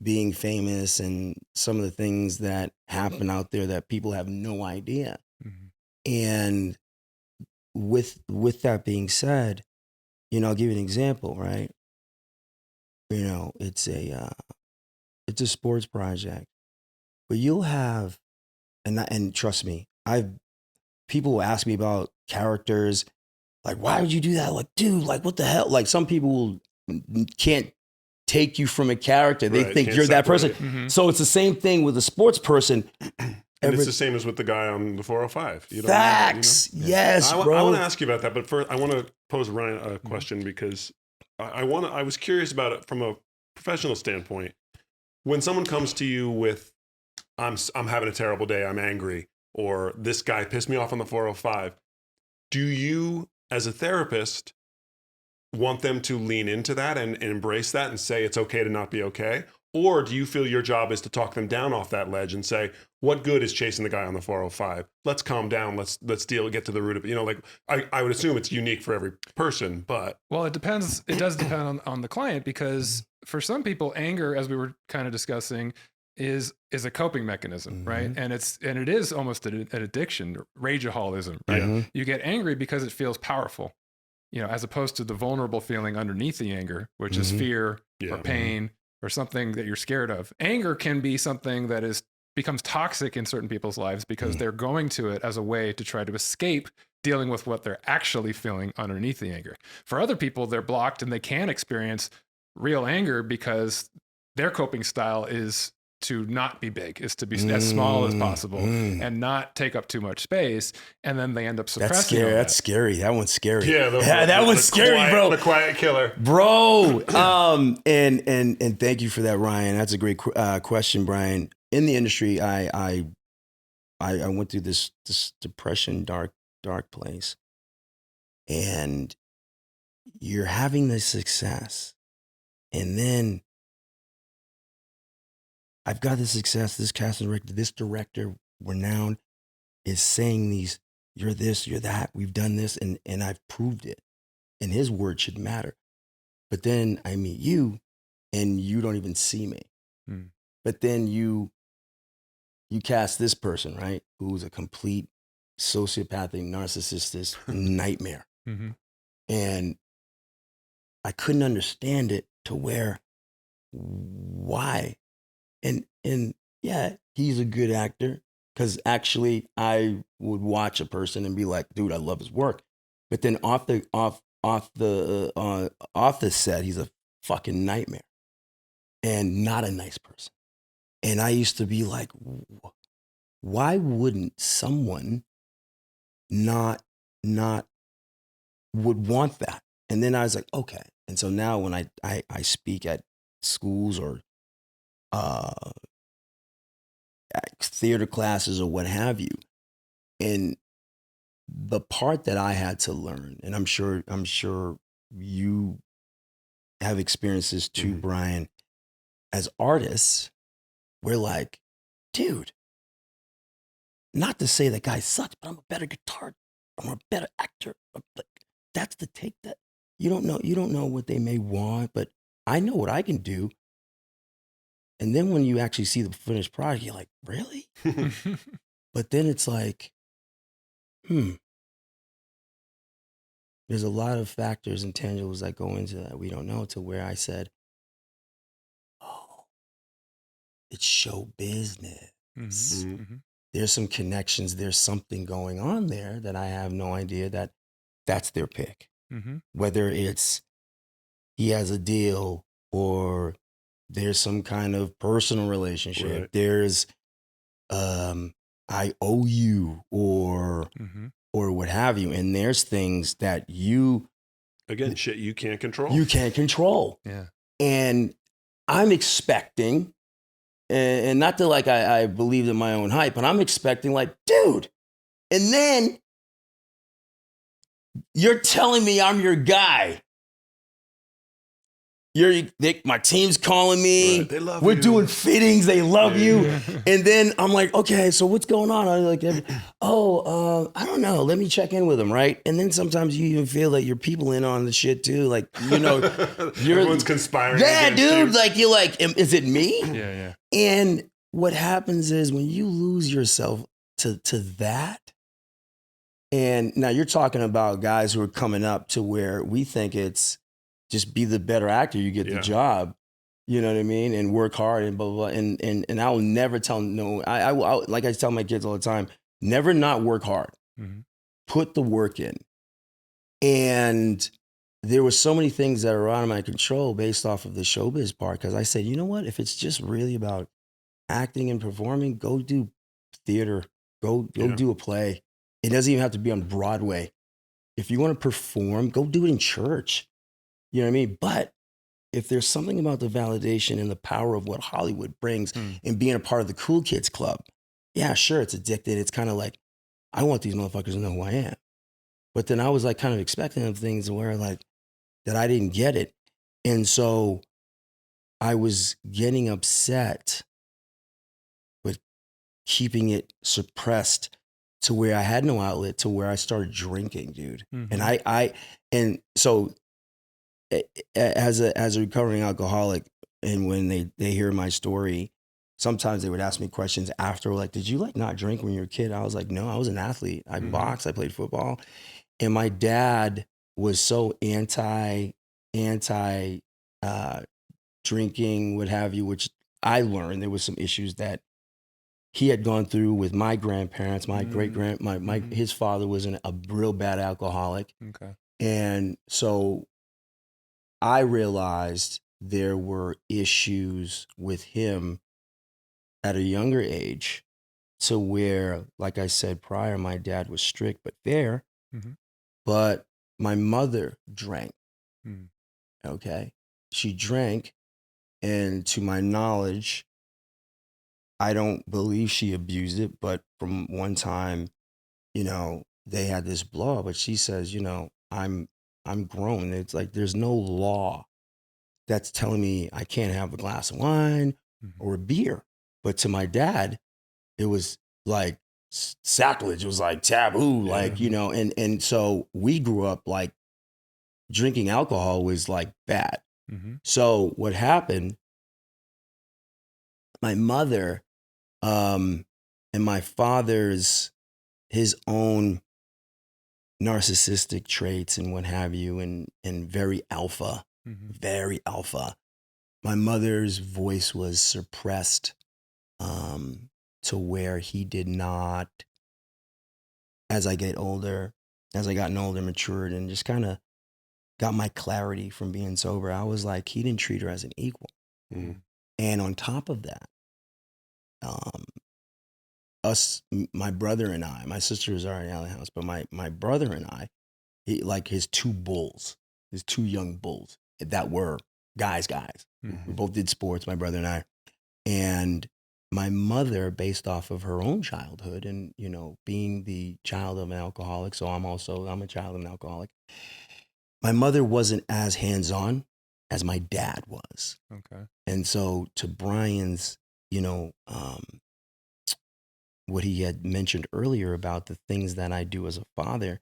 being famous, and some of the things that happen out there that people have no idea. Mm-hmm. And with that being said, I'll give you an example, right? It's a sports project, but you'll have, and trust me, people will ask me about characters, like, why would you do that? Like, dude, like, what the hell? Like, some people can't take you from a character. They think you're that person. Mm-hmm. So it's the same thing with a sports person. And it's the same as with the guy on the 405. Facts. Yes, bro. I want to ask you about that, but first I want to pose Ryan a question, because I was curious about it from a professional standpoint. When someone comes to you with, I'm having a terrible day, I'm angry, or this guy pissed me off on the 405, do you, as a therapist, want them to lean into that and embrace that and say it's okay to not be okay? Or do you feel your job is to talk them down off that ledge and say, what good is chasing the guy on the 405? Let's calm down. Let's get to the root of it. I would assume it's unique for every person, but. Well, it depends. It does depend on the client, because for some people, anger, as we were kind of discussing, is a coping mechanism, right? And it is almost an addiction, rageaholism, right? Mm-hmm. You get angry because it feels powerful, as opposed to the vulnerable feeling underneath the anger, which is fear or pain or something that you're scared of. Anger can be something that becomes toxic in certain people's lives, because they're going to it as a way to try to escape dealing with what they're actually feeling underneath the anger. For other people, they're blocked and they can't experience real anger because their coping style is to not be big, is to be as small as possible and not take up too much space. And then they end up suppressing. That's scary. That's scary. That one's scary. Yeah, that one's scary, bro. The quiet killer, bro. And thank you for that, Ryan. That's a great question, Brian. In the industry, I went through this depression, dark place, and you're having this success, and then I've got this success, this casting director, this director, renowned, is saying these, you're this, you're that, we've done this, and I've proved it. And his word should matter. But then I meet you, and you don't even see me. But then you cast this person, right, who's a complete sociopathic, narcissistic nightmare. And I couldn't understand it to where, why? And yeah, he's a good actor, because actually I would watch a person and be like, dude, I love his work. But then off the set, he's a fucking nightmare and not a nice person. And I used to be like, why wouldn't someone not would want that? And then I was like, okay. And so now when I speak at schools or theater classes or what have you, and the part that I had to learn, and I'm sure you have experiences too, Brian, as artists, we're like, dude, not to say that guy sucks, but I'm a better guitar, I'm a better actor. That's the take that you don't know what they may want, but I know what I can do. And then when you actually see the finished product, you're like, really? But then it's like, there's a lot of factors and tangibles that go into that we don't know, to where I said, oh, it's show business. There's some connections. There's something going on there that I have no idea that's their pick. Whether it's he has a deal or there's some kind of personal relationship. Right. There's I owe you or what have you. And there's things that shit you can't control. You can't control. Yeah. And I'm expecting, and not to like I believed in my own hype, but I'm expecting like, dude, and then you're telling me I'm your guy. My team's calling me. Right. They love We're you. doing fittings. They love you. And then I'm like, okay, so what's going on? I'm like, I don't know. Let me check in with them, right? And then sometimes you even feel like you're people in on the shit too. Like, everyone's conspiring. Yeah, dude. Like, you're like, is it me? Yeah. And what happens is when you lose yourself to that, and now you're talking about guys who are coming up to where we think it's just be the better actor, you get the job, you know what I mean? And work hard and blah, blah, blah. And I will never tell no, I like I tell my kids all the time, never not work hard. Put the work in. And there were so many things that are out of my control based off of the showbiz part, because I said, you know what? If it's just really about acting and performing, go do theater, go do a play. It doesn't even have to be on Broadway. If you want to perform, go do it in church. You know what I mean? But if there's something about the validation and the power of what Hollywood brings and being a part of the cool kids club, yeah, sure, it's addicted. It's kind of like, I want these motherfuckers to know who I am. But then I was like kind of expecting of things where like that I didn't get it. And so I was getting upset with keeping it suppressed to where I had no outlet, to where I started drinking, dude. And so as a recovering alcoholic, and when they hear my story, sometimes they would ask me questions after, like, did you like not drink when you were a kid? I was like, no, I was an athlete. I boxed, I played football. And my dad was so anti drinking, what have you, which I learned there was some issues that he had gone through with my grandparents. My his father was a real bad alcoholic. Okay. And so I realized there were issues with him at a younger age to where, like I said prior, my dad was strict but fair, but my mother drank. Okay. She drank, and to my knowledge, I don't believe she abused it, but from one time, they had this blow up, but she says, I'm grown. It's like there's no law that's telling me I can't have a glass of wine or a beer. But to my dad, it was like sacrilege. It was like taboo, and so we grew up like drinking alcohol was like bad. So what happened, my mother and my father's, his own narcissistic traits and what have you, and very alpha, very alpha. My mother's voice was suppressed to where he did not, as I gotten older, matured, and just kind of got my clarity from being sober, I was like, he didn't treat her as an equal. And on top of that, my brother and I, my sister was already out of the house, but my brother and I, like his two young bulls that were guys. We both did sports, my brother and I. And my mother, based off of her own childhood and, being the child of an alcoholic, so I'm a child of an alcoholic. My mother wasn't as hands-on as my dad was. Okay. And so to Brian's, what he had mentioned earlier about the things that I do as a father,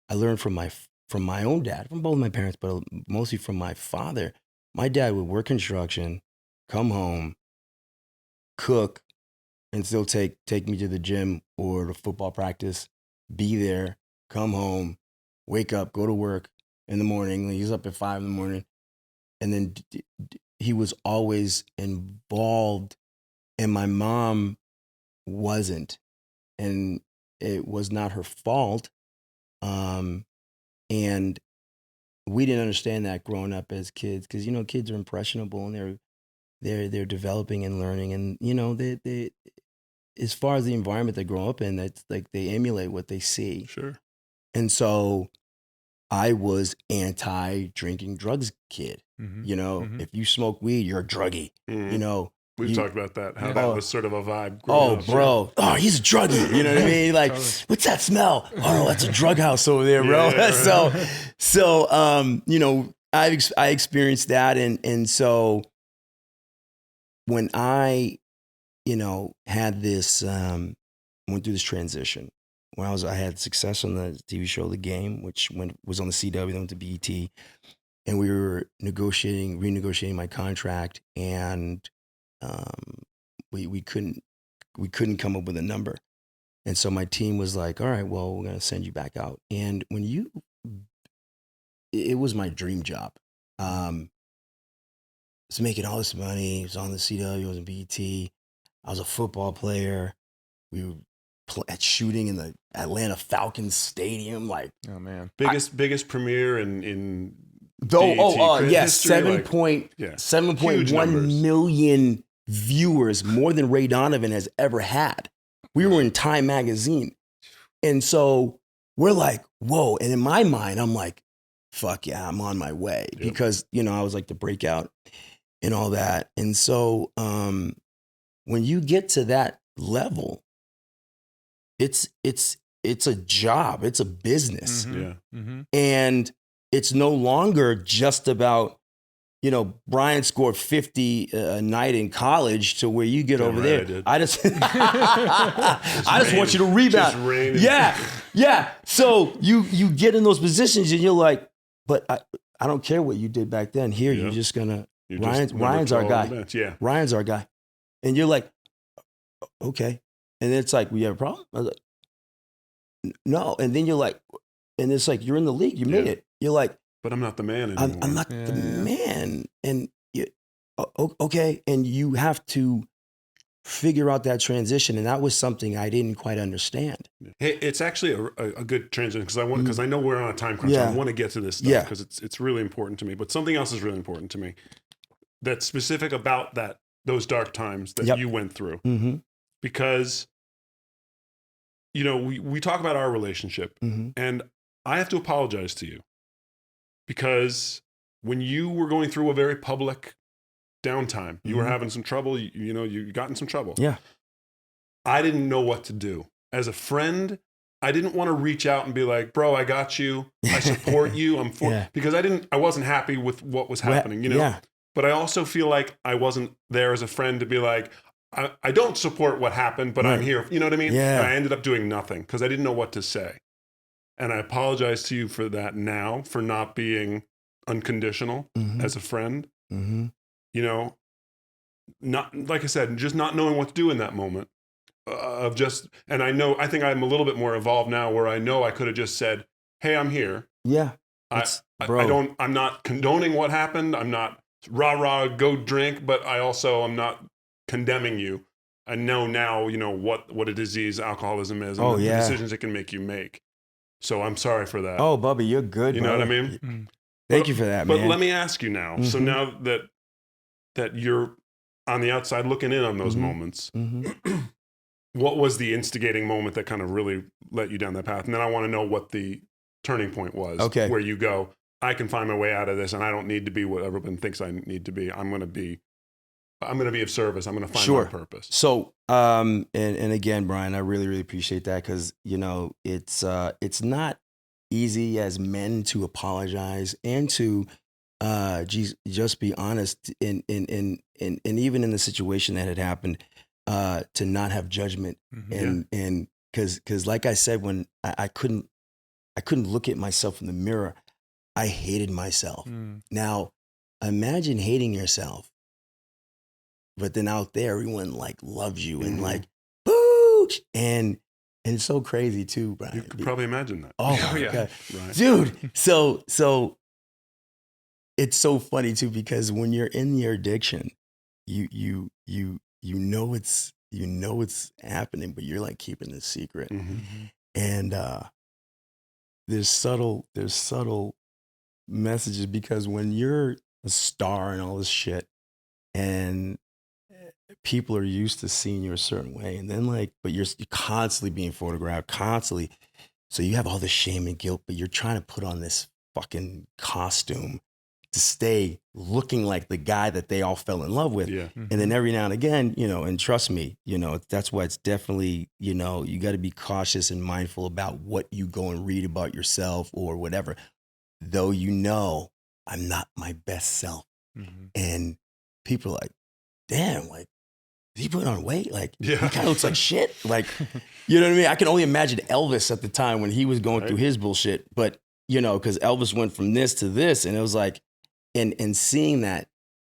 I learned from my own dad, from both my parents, but mostly from my father. My dad would work construction, come home, cook, and still take me to the gym or the football practice, be there, come home, wake up, go to work in the morning. He's up at 5 a.m. And then he was always involved, and my mom wasn't, and it was not her fault. And we didn't understand that growing up as kids, because kids are impressionable and they're developing and learning, and they as far as the environment they grow up in, that's like they emulate what they see. Sure. And so I was anti-drinking drugs kid. If you smoke weed, you're a druggie. We've talked about that, how that was sort of a vibe. Up. Bro. Oh, he's a druggie. You know what I mean? Like, what's that smell? Oh, that's a drug house over there, bro. Yeah, So, I experienced that. And so when I, had this, went through this transition, when I had success on the TV show, The Game, which was on the CW, then went to BET, and we were renegotiating my contract, and we couldn't come up with a number. And so my team was like, all right, well, we're going to send you back out. And it was my dream job. Was making all this money. It was on the CW, I was in BET. I was a football player. We were at shooting in the Atlanta Falcons stadium. Like, oh man, biggest premiere in yes, history, 7.1 million viewers, more than Ray Donovan has ever had. We were in Time magazine. And so we're like, whoa. And in my mind, I'm like, fuck yeah, I'm on my way. Yep. Because, I was like the breakout and all that. And so when you get to that level, it's a job, it's a business. And it's no longer just about, Brian scored 50 a night in college to where you get over there. I just want you to rebound. Yeah. So you get in those positions and you're like, but I don't care what you did back then. Here, you're just gonna, Ryan's our guy. Ryan's our guy. And you're like, okay. And it's like, we have a problem? I was like, no. And then you're like, and it's like, you're in the league, you made it. You're like, but I'm not the man anymore. I'm not the man. And okay. And you have to figure out that transition. And that was something I didn't quite understand. Hey, it's actually a good transition because I know we're on a time crunch. I want to get to this stuff because it's really important to me. But something else is really important to me that's specific about that those dark times that you went through. Mm-hmm. Because, you know, we talk about our relationship, and I have to apologize to you because when you were going through a very public downtime, you were having some trouble, you got in some trouble. Yeah. I didn't know what to do. As a friend, I didn't want to reach out and be like, bro, I got you. I support you. I'm for, because I wasn't happy with what was happening, you know? Yeah. But I also feel like I wasn't there as a friend to be like, I don't support what happened, but I'm here. You know what I mean? Yeah. And I ended up doing nothing because I didn't know what to say. And I apologize to you for that now, for not being unconditional as a friend. You know, not, like I said, just not knowing what to do in that moment. And I think I'm a little bit more evolved now where I know I could have just said, hey, I'm here. Yeah. I'm not condoning what happened. I'm not rah, go drink, but I'm not condemning you. I know now, you know, what a disease alcoholism is and the decisions it can make you make. So I'm sorry for that. Oh, Bubby, you're good, You know what I mean? Thank you for that, man. But let me ask you now. So now that you're on the outside looking in on those moments, what was the instigating moment that kind of really let you down that path? And then I want to know what the turning point was. Okay. Where you go, I can find my way out of this and I don't need to be what everyone thinks I need to be. I'm going to be of service. I'm going to find my purpose. So, and again, Brian, I really, really appreciate that because, you know, it's not easy as men to apologize and to just be honest in even in the situation that had happened, to not have judgment and because like I said, when I couldn't look at myself in the mirror, I hated myself. Now, imagine hating yourself, but then out there, everyone like loves you and like, Pooch! And it's so crazy too, Brian. You could probably imagine that. Oh my God. Right. Dude. So it's so funny too, because when you're in your addiction, you know it's happening, but you're like keeping it secret. And there's subtle messages because when you're a star and all this shit and people are used to seeing you a certain way, and then but you're constantly being photographed, constantly. So you have all this shame and guilt, but you're trying to put on this fucking costume to stay looking like the guy that they all fell in love with. Yeah. And then every now and again, you know, and trust me, you know, that's why it's definitely, you know, you got to be cautious and mindful about what you go and read about yourself or whatever. Though, you know, I'm not my best self. And people are like, damn, like, is he putting on weight? Like, he kind of looks like shit. Like, you know what I mean? I can only imagine Elvis at the time when he was going through his bullshit. But, you know, because Elvis went from this to this, and it was like, and seeing that.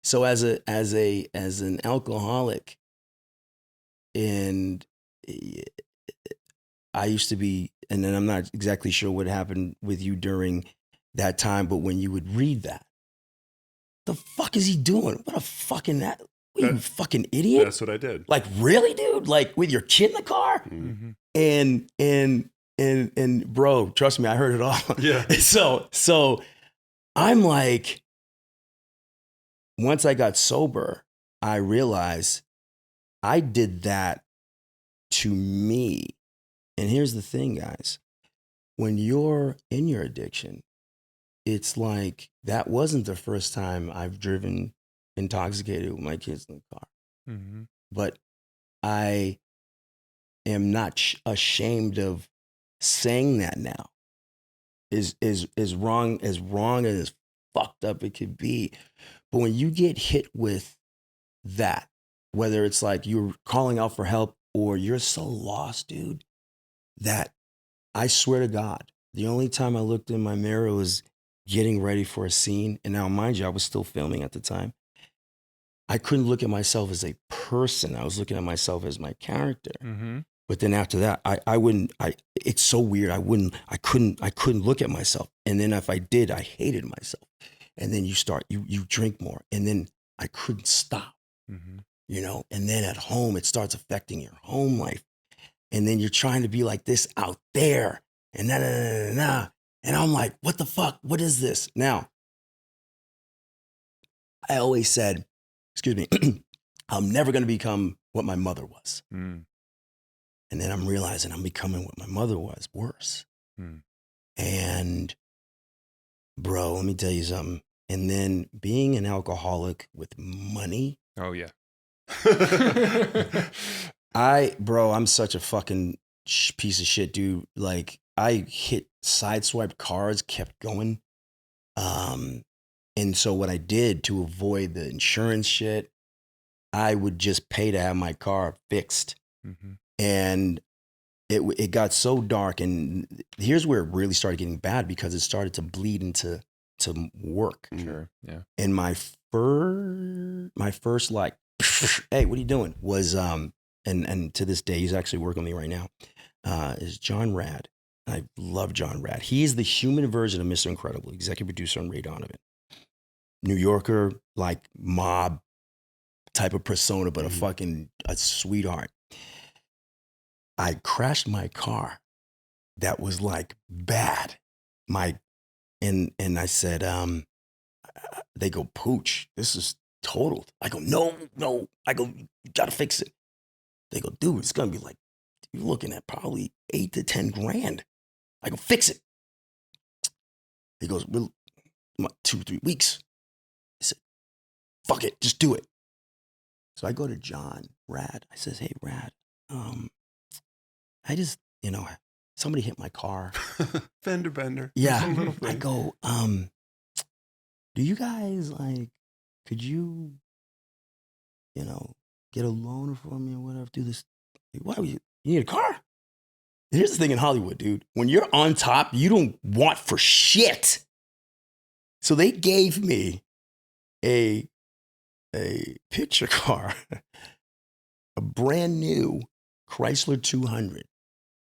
So as an alcoholic, and I used to be, and then I'm not exactly sure what happened with you during that time, but when you would read that, the fuck is he doing? What a fucking you fucking idiot. That's what I did. Like, really, dude? Like, with your kid in the car? And bro, trust me, I heard it all. Yeah. So I'm like, once I got sober, I realized I did that to me. And here's the thing, guys. When you're in your addiction, it's like, that wasn't the first time I've driven intoxicated with my kids in the car. But I am not ashamed of saying that now. Is wrong and as fucked up it could be. But when you get hit with that, whether it's like you're calling out for help or you're so lost, dude, that I swear to God, the only time I looked in my mirror was getting ready for a scene. And now, mind you, I was still filming at the time. I couldn't look at myself as a person. I was looking at myself as my character. But then after that, it's so weird. I couldn't look at myself. And then if I did, I hated myself. And then you drink more. And then I couldn't stop, you know? And then at home, it starts affecting your home life. And then you're trying to be like this out there and nah. And I'm like, what the fuck? What is this? Now, I always said, excuse me, I'm never going to become what my mother was. Mm. And then I'm realizing I'm becoming what my mother was, worse. Mm. And bro, let me tell you something. And then being an alcoholic with money. Oh, yeah. I'm such a fucking piece of shit, dude. Like, I hit sideswiped cars, kept going. And so what I did to avoid the insurance shit, I would just pay to have my car fixed. Mm-hmm. And it got so dark. And here's where it really started getting bad, because it started to bleed into work. Sure. Yeah. And my first like, hey, what are you doing? Was and to this day, he's actually working with me right now. Is John Rad. I love John Rad. He is the human version of Mr. Incredible, executive producer on Ray Donovan. New Yorker, like mob type of persona, but a sweetheart. I crashed my car that was like bad. And I said, they go, Pooch, this is totaled. I go, no. I go, you gotta fix it. They go, dude, it's gonna be like, you're looking at probably 8 to 10 grand. I go, fix it. He goes, well, 2-3 weeks. I said, fuck it, just do it. So I go to John Rad. I says, hey, Rad, I just, somebody hit my car. Fender bender. Yeah. I go, do you guys could you, get a loan for me or whatever? Do this. Why would you need a car? Here's the thing in Hollywood, dude. When you're on top, you don't want for shit. So they gave me a picture car, a brand new Chrysler 200.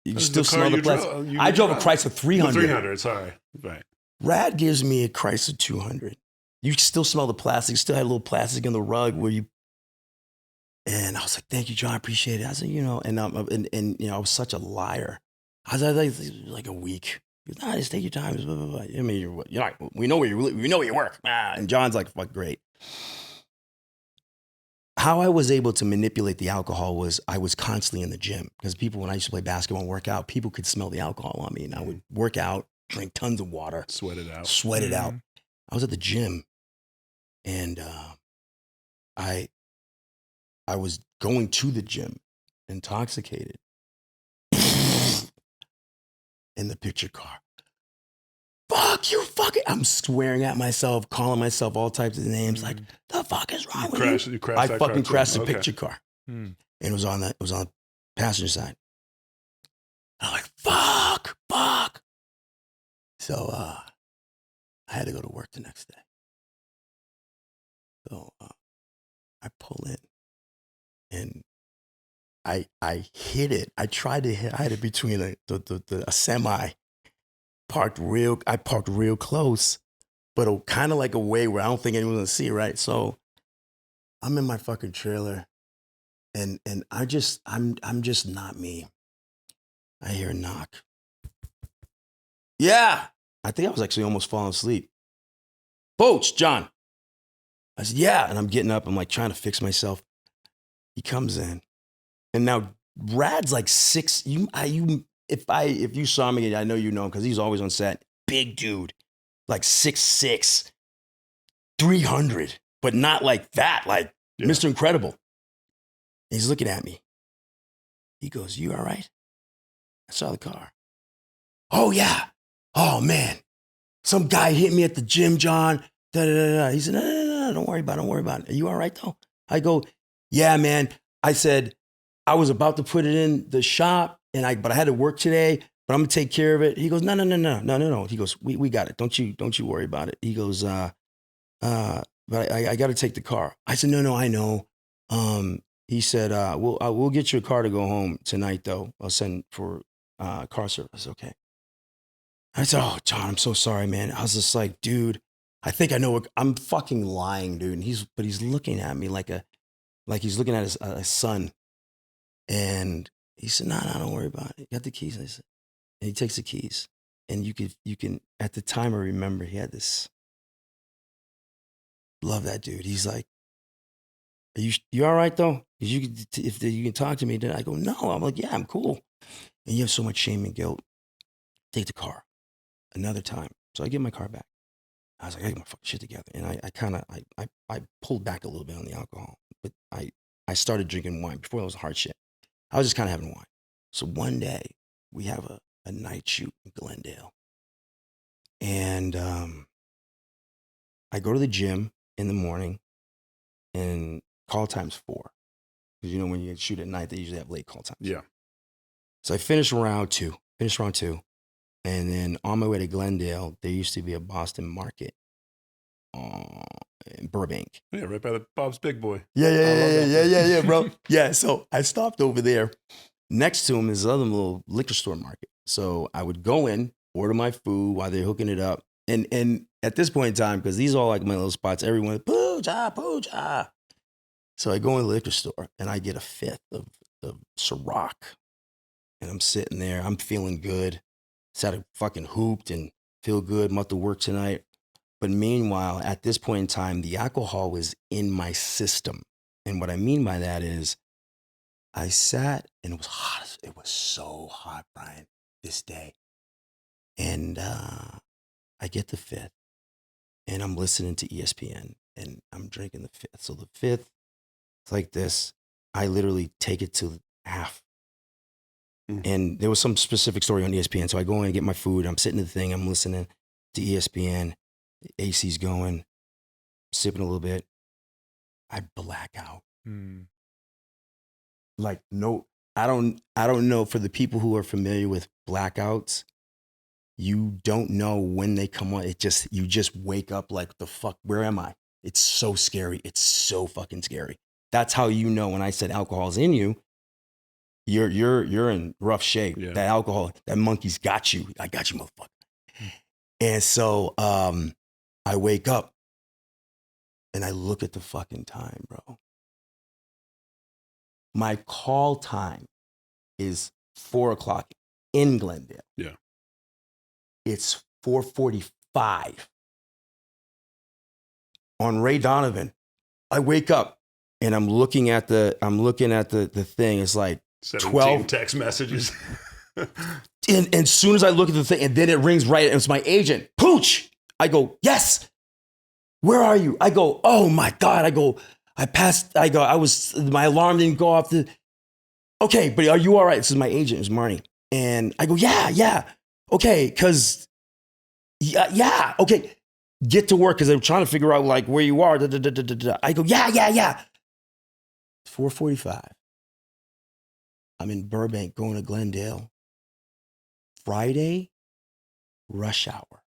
You can still smell the plastic. I drove a Chrysler 300. 300, sorry. Right. Rad gives me a Chrysler 200. You still smell the plastic. You still had a little plastic in the rug where you. And I was like, "Thank you, John. I appreciate it." I said, and I was such a liar. I was like a week. Just take your time. Blah, blah, blah. I mean, we know where you work. And John's like, "Fuck, great." How I was able to manipulate the alcohol was I was constantly in the gym, because people, when I used to play basketball and work out, people could smell the alcohol on me, and I would work out, drink tons of water, sweat it out. I was at the gym, and I was going to the gym, intoxicated, in the picture car. Fuck you, fuck it. I'm swearing at myself, calling myself all types of names. Like, the fuck is wrong with you? I fucking crashed the picture car. And it was on the passenger side. I'm like, fuck. So I had to go to work the next day. So I pull in, and I hit it. I had it between a semi. I parked real close, but kind of like a way where I don't think anyone's gonna see it, right? So I'm in my fucking trailer, and I'm just not me. I hear a knock. Yeah. I think I was actually almost falling asleep. Pooch, John. I said, yeah. And I'm getting up. I'm like trying to fix myself. He comes in. And now Rad's like 6. If you saw me, I know you know him because he's always on set. Big dude. Like 6'6", 300. But not like that. Like Mr. Incredible. And he's looking at me. He goes, you all right? I saw the car. Oh, yeah. Oh, man. Some guy hit me at the gym, John. He said, no, don't worry about it. Are you all right, though? I go, yeah, man. I said, I was about to put it in the shop, but I had to work today, but I'm going to take care of it. He goes, no. He goes, we got it. Don't you worry about it. He goes, but I got to take the car. I said, no, I know. He said, we'll get you a car to go home tonight, though. I'll send for car service. Okay. I said, oh, John, I'm so sorry, man. I was just like, dude, I think I know what I'm fucking lying, dude. And he's looking at me like he's looking at his son. And he said, no, don't worry about it. You got the keys. I said, and he takes the keys. And you can, at the time I remember he had this, love that dude. He's like, you all right though? If you can talk to me, then I go, no. I'm like, yeah, I'm cool. And you have so much shame and guilt. Take the car. Another time. So I get my car back. I was like, I get my fucking shit together. And I pulled back a little bit on the alcohol. But I started drinking wine. Before it was hard shit. I was just kind of having wine. So one day, we have a night shoot in Glendale. And I go to the gym in the morning, and call time's 4. Because you know when you shoot at night, they usually have late call times. Yeah. So I finished round two. And then on my way to Glendale, there used to be a Boston Market in Burbank. Yeah, right by the Bob's Big Boy. Yeah, bro. Yeah, so I stopped over there. Next to him is another little liquor store market. So I would go in, order my food while they're hooking it up. And at this point in time, because these are all like my little spots, everyone, Pooch, ah. So I go in the liquor store and I get a 5th of Ciroc. And I'm sitting there, I'm feeling good. Sat a fucking hooped and feel good, I'm about to work tonight. But meanwhile, at this point in time, the alcohol was in my system. And what I mean by that is I sat and it was hot. It was so hot, Brian, this day. And I get the 5th and I'm listening to ESPN and I'm drinking the 5th. So the 5th, it's like this. I literally take it to half. And there was some specific story on ESPN. So I go in and get my food. I'm sitting in the thing. I'm listening to ESPN. The AC's going, sipping a little bit. I black out. Like, no, I don't know. For the people who are familiar with blackouts, you don't know when they come on. You just wake up like, the fuck, where am I? It's so scary. It's so fucking scary. That's how you know when I said alcohol's in you. You're in rough shape. Yeah. That alcohol, that monkey's got you. I got you, motherfucker. And so I wake up and I look at the fucking time, bro. My call time is 4:00 in Glendale. Yeah. It's 4:45 on Ray Donovan. I wake up and I'm looking at the thing. It's like 12 text messages. and as soon as I look at the thing, and then it rings right, and it's my agent, Pooch. I go, yes. Where are you? I go, oh my God. I go, my alarm didn't go off. Okay, but are you all right? This is my agent, it's Marnie. And I go, yeah. Okay, because, yeah, okay. Get to work, because I'm trying to figure out like where you are. I go, yeah. 4:45. I'm in Burbank going to Glendale. Friday, rush hour.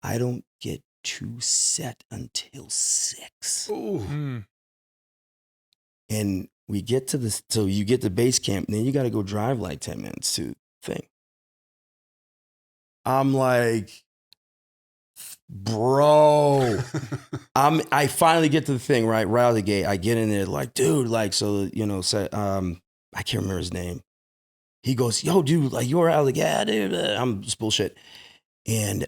I don't get to set until 6. Ooh. And we get to so you get to base camp, and then you got to go drive like 10 minutes to thing. I'm like, bro. I finally get to the thing, right out of the gate. I get in there like, dude, like, so, I can't remember his name. He goes, yo, dude, like, you're out. Like, yeah, dude, I'm just bullshit. And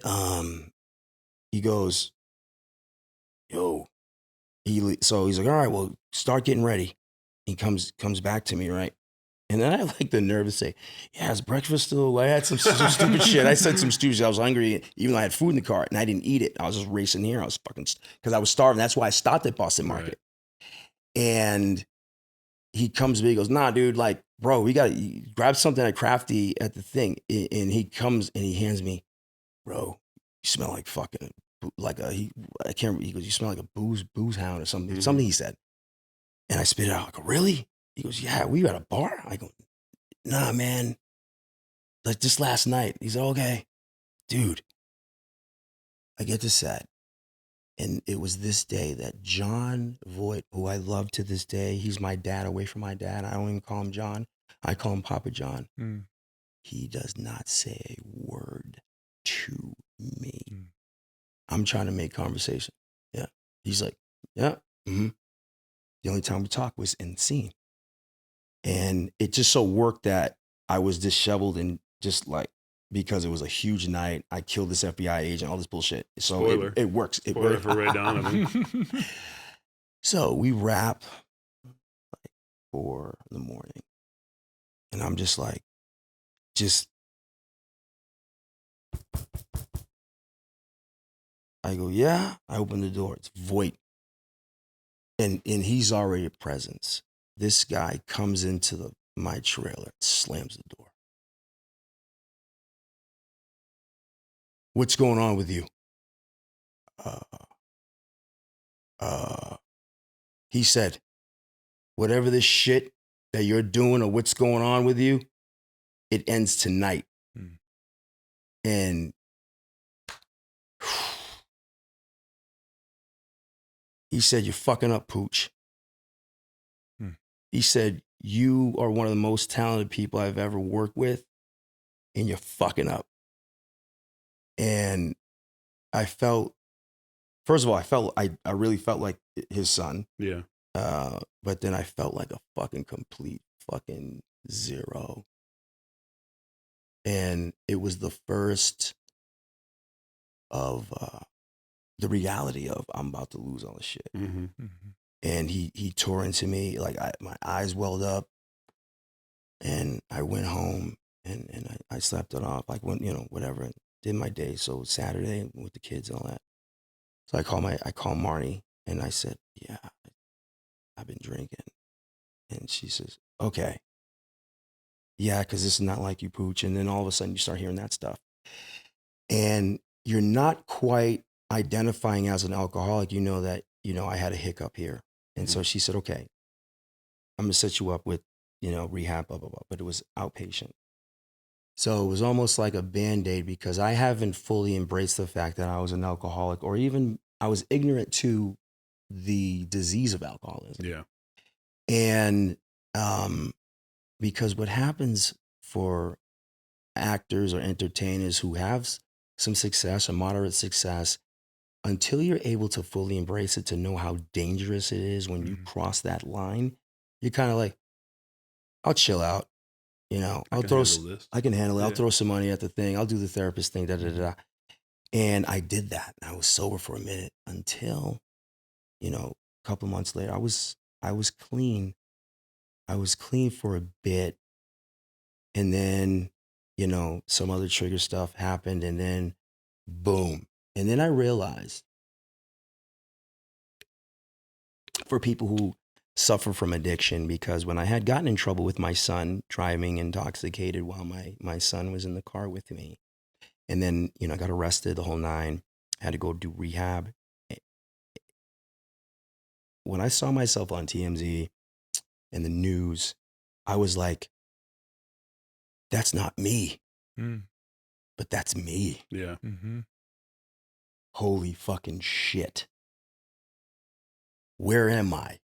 he goes, yo. So he's like, all right, well, start getting ready. He comes back to me, right? And then I have like the nerve to say, yeah, is breakfast still away? I had some stupid shit. I said some stupid shit. I was hungry, even though I had food in the car, and I didn't eat it. I was just racing here. I was fucking, because I was starving. That's why I stopped at Boston Market. Right. And he comes to me, he goes, nah, dude, like, bro, we got to grab something at Crafty at the thing. And he comes and he hands me, bro, you smell like fucking, like I can't remember. He goes, you smell like a booze hound or something. Something he said. And I spit it out. I go, really? He goes, yeah, we were at a bar. I go, nah, man. Like just last night. He's like, okay. Dude, I get to set. And it was this day that John Voight, who I love to this day, he's my dad away from my dad. I don't even call him John. I call him Papa John. He does not say a word to me. I'm trying to make conversation. Yeah. He's like, yeah. Mm-hmm. The only time we talked was in the scene. And it just so worked that I was disheveled and just like, because it was a huge night, I killed this FBI agent, all this bullshit. So it works. It works for Ray Donovan. So we wrap like 4 a.m. And I'm just like, I go, yeah. I open the door. It's Voight. And he's already a presence. This guy comes into my trailer, slams the door. What's going on with you? He said, whatever this shit that you're doing or what's going on with you, it ends tonight. And he said, you're fucking up, Pooch. He said, you are one of the most talented people I've ever worked with, and you're fucking up. And I felt, first of all, I really felt like his son. Yeah. But then I felt like a fucking complete fucking zero. And it was the first of the reality of I'm about to lose all this shit. And he tore into me, like my eyes welled up, and I went home and I slept it off, like when, whatever, did my day. So Saturday with the kids and all that. So I called Marnie and I said, yeah, I've been drinking. And she says, okay. Yeah, because this is not like you, Pooch. And then all of a sudden you start hearing that stuff. And you're not quite identifying as an alcoholic. You know that, I had a hiccup here. And so she said, okay, I'm going to set you up with, rehab, blah, blah, blah. But it was outpatient. So it was almost like a Band-Aid because I haven't fully embraced the fact that I was an alcoholic, or even I was ignorant to the disease of alcoholism. Yeah. And because what happens for actors or entertainers who have some success or moderate success, until you're able to fully embrace it, to know how dangerous it is when you cross that line, you're kind of like, I'll chill out. I can handle it. Yeah. I'll throw some money at the thing. I'll do the therapist thing, da, da, da, da. And I did that. I was sober for a minute until, a couple of months later, I was clean. I was clean for a bit. And then, some other trigger stuff happened, and then boom. And then I realized, for people who suffer from addiction, because when I had gotten in trouble with my son driving intoxicated while my son was in the car with me, and then, I got arrested, the whole nine, had to go do rehab. When I saw myself on TMZ and the news, I was like, that's not me, but that's me. Yeah. Holy fucking shit. Where am I?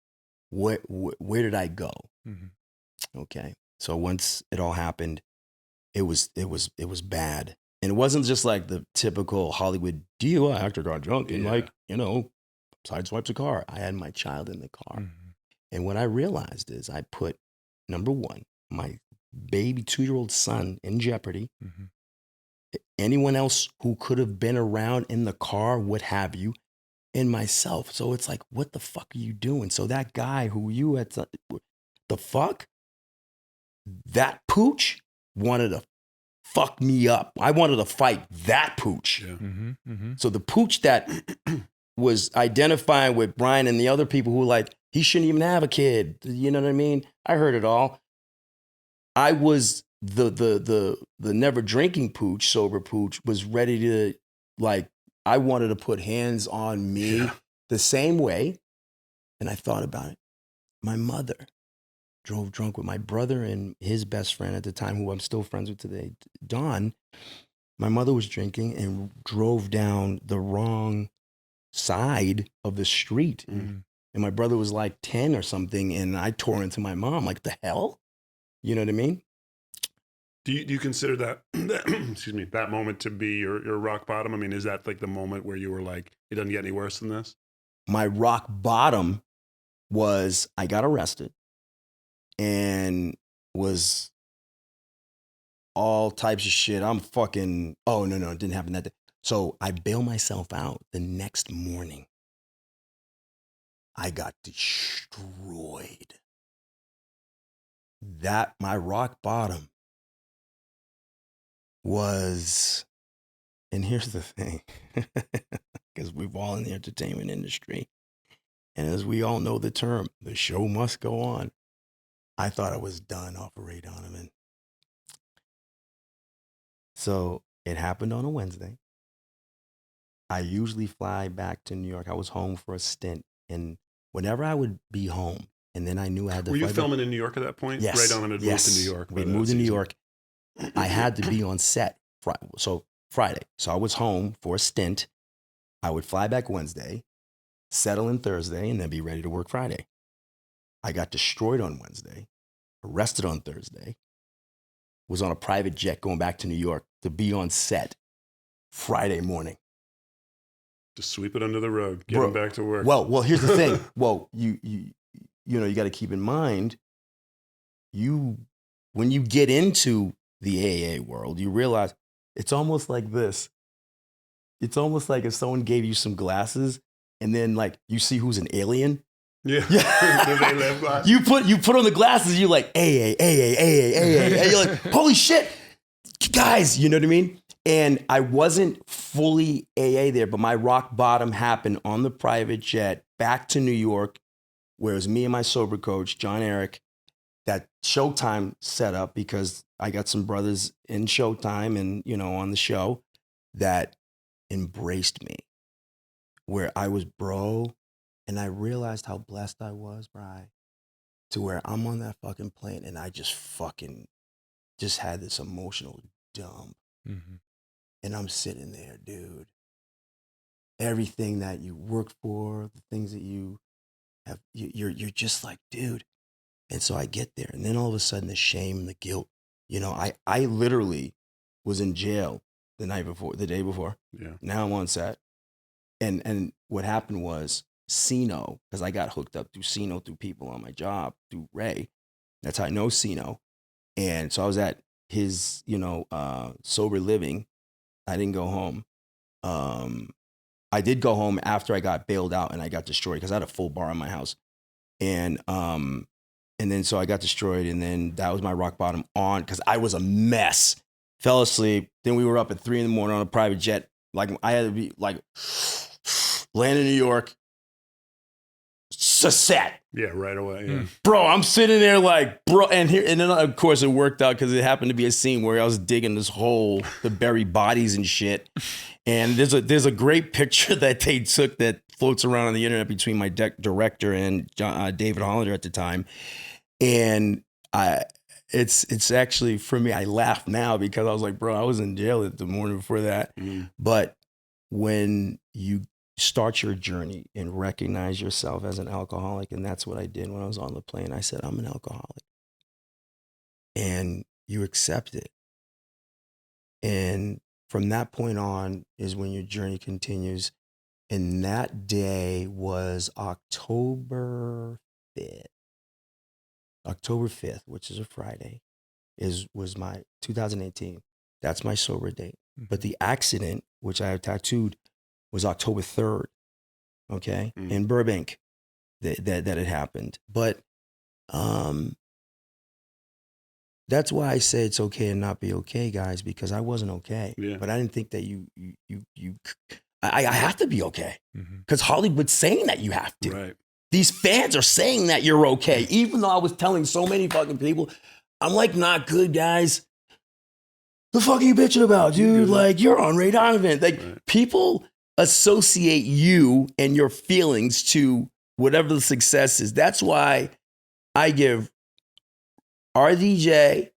Where did I go? Okay. So once it all happened, it was bad. And it wasn't just like the typical Hollywood DUI actor got drunk and sideswipes a car. I had my child in the car. And what I realized is I put, number one, my baby 2-year-old son in jeopardy. Anyone else who could have been around in the car, what have you, and myself. So it's like, what the fuck are you doing? So that guy who you had, the fuck? That Pooch wanted to fuck me up. I wanted to fight that Pooch. Yeah. So the Pooch that was identifying with Brian and the other people who were like, he shouldn't even have a kid. You know what I mean? I heard it all. I was the never drinking Pooch, sober Pooch, was ready to, like, I wanted to put hands on me the same way. And I thought about it. My mother drove drunk with my brother and his best friend at the time, who I'm still friends with today, Don. My mother was drinking and drove down the wrong side of the street. And my brother was like 10 or something. And I tore into my mom, like, the hell? You know what I mean? Do you consider that, excuse me, that moment to be your rock bottom? I mean, is that like the moment where you were like, it doesn't get any worse than this? My rock bottom was I got arrested and was all types of shit. I'm fucking, oh, no, it didn't happen that day. So I bailed myself out the next morning. I got destroyed. My rock bottom was, and here's the thing, because we're all in the entertainment industry. And as we all know the term, the show must go on. I thought I was done off of Ray Donovan. So it happened on a Wednesday. I usually fly back to New York. I was home for a stint. And whenever I would be home, and then I knew I had to Were you fly filming back. in New York at that point? Yes. Ray Donovan had moved to New York. We moved to New York. I had to be on set Friday. So I was home for a stint. I would fly back Wednesday, settle in Thursday, and then be ready to work Friday. I got destroyed on Wednesday, arrested on Thursday, was on a private jet going back to New York to be on set Friday morning. Just sweep it under the rug, get him back to work. Well, here's the thing. Well, you got to keep in mind, when you get into the AA world, you realize it's almost like this. It's almost like if someone gave you some glasses and then like you see who's an alien. Yeah. You put on the glasses, you're like, AA. And you're like, holy shit, guys, you know what I mean? And I wasn't fully AA there, but my rock bottom happened on the private jet back to New York, where it was me and my sober coach, John Eric, that Showtime set up because I got some brothers in Showtime and, on the show that embraced me, where I was bro. And I realized how blessed I was, Bri, to where I'm on that fucking plane and I just had this emotional dump. Mm-hmm. And I'm sitting there, dude. Everything that you worked for, the things that you have, you're just like, dude. And so I get there, and then all of a sudden the shame and the guilt. I literally was in jail the day before. Yeah. Now I'm on set. And what happened was Sino, because I got hooked up through Sino, through people on my job, through Ray. That's how I know Sino. And so I was at his, sober living. I didn't go home. I did go home after I got bailed out and I got destroyed because I had a full bar in my house. And then so I got destroyed, and then that was my rock bottom on, because I was a mess. Fell asleep. Then we were up at 3 a.m. on a private jet. Like I had to be like, land in New York. Set. Yeah, right away. Yeah. Bro, I'm sitting there like, bro, and then of course it worked out because it happened to be a scene where I was digging this hole to bury bodies and shit. And there's a great picture that they took that floats around on the internet between my director and David Hollander at the time. And it's actually, for me, I laugh now because I was like, bro, I was in jail the morning before that. But when you start your journey and recognize yourself as an alcoholic, and that's what I did when I was on the plane. I said, I'm an alcoholic. And you accept it. And from that point on is when your journey continues. And that day was October 5th. October 5th, which is a Friday, was my 2018. That's my sober date. But the accident, which I have tattooed, was October 3rd, okay, in Burbank, that it happened. But that's why I say it's okay to not be okay, guys, because I wasn't okay. Yeah. But I didn't think that I have to be okay, because Hollywood's saying that you have to. Right. These fans are saying that you're okay, even though I was telling so many fucking people, I'm like, not good, guys. The fuck are you bitching about, dude? Like, you're on Ray Donovan. Like, people associate you and your feelings to whatever the success is. That's why I give RDJ,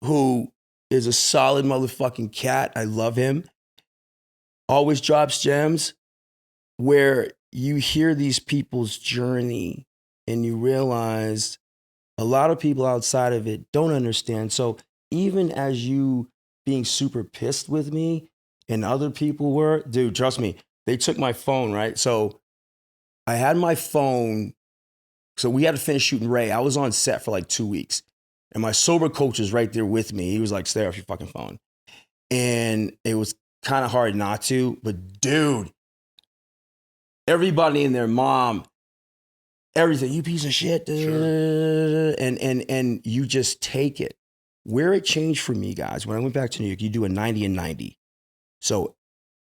who is a solid motherfucking cat, I love him, always drops gems, where you hear these people's journey and you realize a lot of people outside of it don't understand. So even as you being super pissed with me, and other people were, dude, trust me, they took my phone, right? So I had my phone. So we had to finish shooting Ray. I was on set for like 2 weeks. And my sober coach was right there with me. He was like, stay off your fucking phone. And it was kind of hard not to. But dude, everybody and their mom everything, you piece of shit. Sure. And you just take it. Where it changed for me, guys, when I went back to New York, you do a 90 and 90. So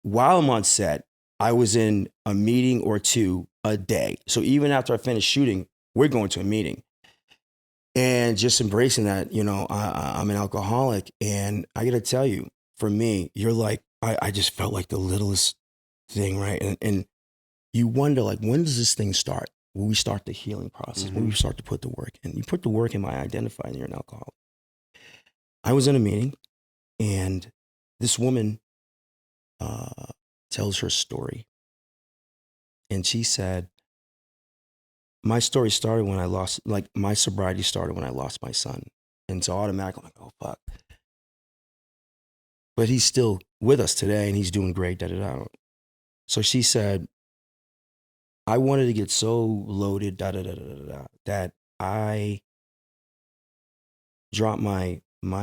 while I'm on set, I was in a meeting or two a day. So even after I finished shooting, we're going to a meeting. And just embracing that, you know, I'm an alcoholic. And I got to tell you, for me, you're like, I just felt like the littlest thing, right? And you wonder, like, when does this thing start? When we start the healing process, when we start to put the work in. You put the work in by identifying you're an alcoholic. I was in a meeting, and this woman tells her story. And she said, my story started when I lost, like, my sobriety started when I lost my son. And so automatically, I'm like, oh, fuck. But he's still with us today, and he's doing great, da-da-da. So she said, I wanted to get so loaded, da-da-da-da-da, that I dropped my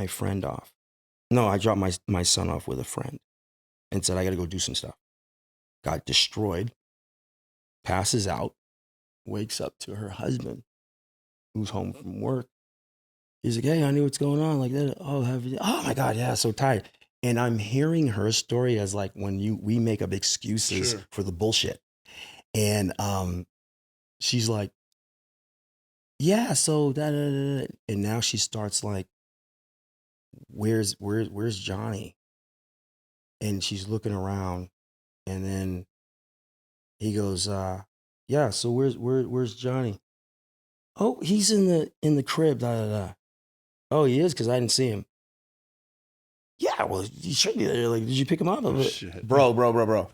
friend off. No, I dropped my son off with a friend and said, I got to go do some stuff. Got destroyed, passes out, wakes up to her husband, who's home from work. He's like, hey, honey, what's going on? Like that. Oh my God, yeah, so tired. And I'm hearing her story as like when we make up excuses for the bullshit. And she's like, yeah, so da-da-da-da. And now she starts like, where's Johnny? And she's looking around, and then he goes, yeah, so where's Johnny? Oh, he's in the crib, da-da-da. Oh, he is? Because I didn't see him. Yeah, well, he should be there. Like, did you pick him up? Oh, shit. Bro.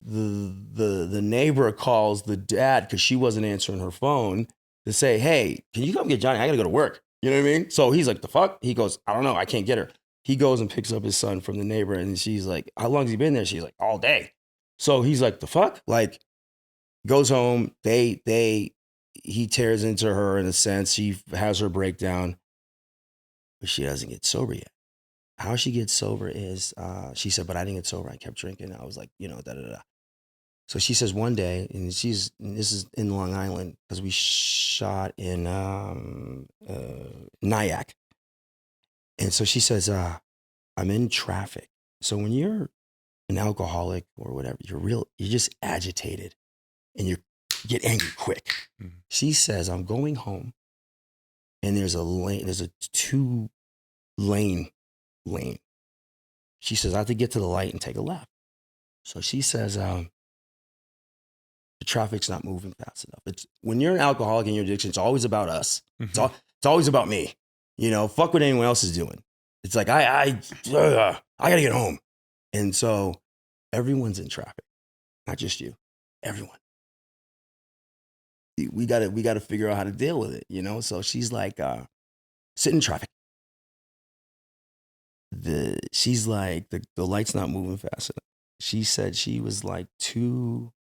The neighbor calls the dad because she wasn't answering her phone to say, hey, can you come get Johnny? I gotta go to work. You know what I mean? So he's like, the fuck? He goes, I don't know. I can't get her. He goes and picks up his son from the neighbor, and she's like, how long has he been there? She's like, all day. So he's like, the fuck? Like, goes home. He tears into her in a sense. She has her breakdown, but she doesn't get sober yet. How she gets sober is, she said, but I didn't get sober. I kept drinking. I was like, you know, da-da-da. So she says one day, and this is in Long Island, because we shot in Nyack. And so she says, I'm in traffic. So when you're an alcoholic or whatever, you're just agitated and you get angry quick. Mm-hmm. She says, I'm going home, and there's a 2-lane lane. She says, I have to get to the light and take a left. So she says, the traffic's not moving fast enough. It's when you're an alcoholic in your addiction, it's always about us. Mm-hmm. It's always about me. You know, fuck what anyone else is doing. It's like, I gotta get home. And so everyone's in traffic, not just you, everyone. We gotta figure out how to deal with it, you know? So she's like, sit in traffic. She's like, the light's not moving fast enough. She said she was like two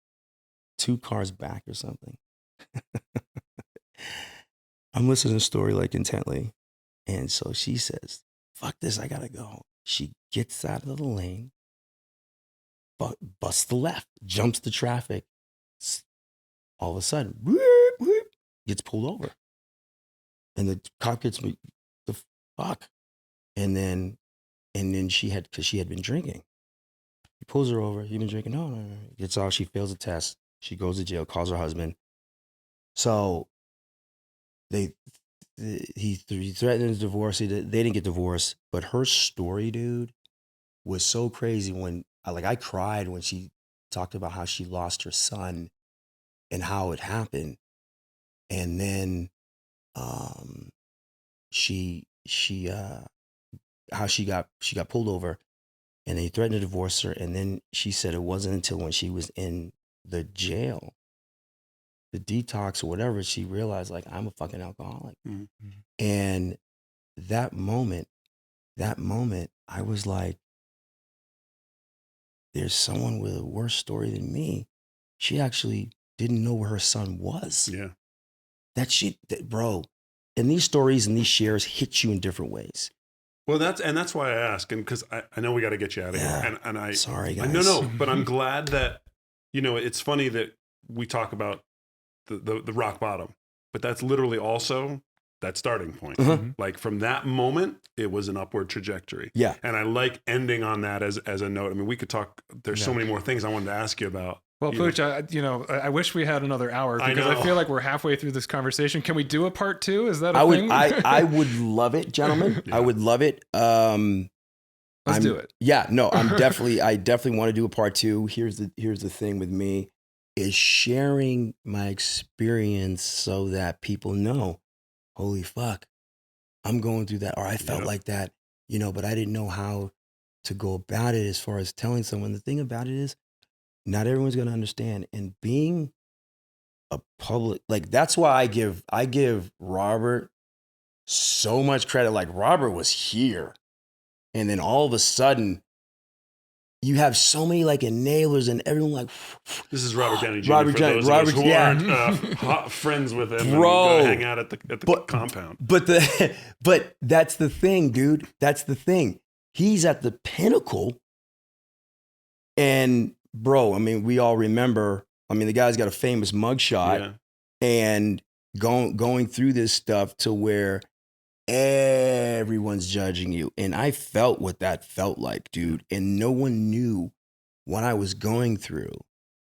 cars back or something. I'm listening to the story like intently. And so she says, fuck this, I gotta go. She gets out of the lane, busts the left, jumps the traffic. All of a sudden, whoop, whoop, gets pulled over. And the cop gets me, the fuck. And then because she had been drinking. He pulls her over, you've been drinking? No. Gets off, she fails a test. She goes to jail, calls her husband. So he threatened to divorce. They didn't get divorced, but her story, dude, was so crazy. When I cried when she talked about how she lost her son and how it happened, and then how she got pulled over, and they threatened to divorce her. And then she said it wasn't until when she was in the jail, the detox or whatever, she realized, like, I'm a fucking alcoholic. Mm-hmm. And that moment, I was like, there's someone with a worse story than me. She actually didn't know where her son was. Yeah. Bro, and these stories and these shares hit you in different ways. Well, that's why I ask, and because I know we got to get you out of here. And sorry, guys. No, but I'm glad that, you know, it's funny that we talk about the rock bottom, but that's literally also that starting point. Like from that moment, it was an upward trajectory. Yeah. And I like ending on that as a note. I mean, we could talk, there's so many more things I wanted to ask you about. Well, Pooch, I wish we had another hour because I feel like we're halfway through this conversation. Can we do a part 2? Is that a thing? I would love it, gentlemen. I would love it. Let's do it. Yeah, no, I definitely want to do a part 2. Here's the thing with me is sharing my experience so that people know, holy fuck, I'm going through that, or I felt like that, but I didn't know how to go about it as far as telling someone. The thing about it is, not everyone's going to understand. And being a public, like, that's why I give Robert so much credit. Like, Robert was here. And then all of a sudden, you have so many like enablers and everyone like. This is Robert Downey Jr. Robert Downey Jr. Who aren't hot friends with him. Bro. Go hang out at the compound. But that's the thing, dude. That's the thing. He's at the pinnacle. And bro, I mean, we all remember, the guy's got a famous mugshot and going through this stuff to where everyone's judging you. And I felt what that felt like, dude. And no one knew what I was going through,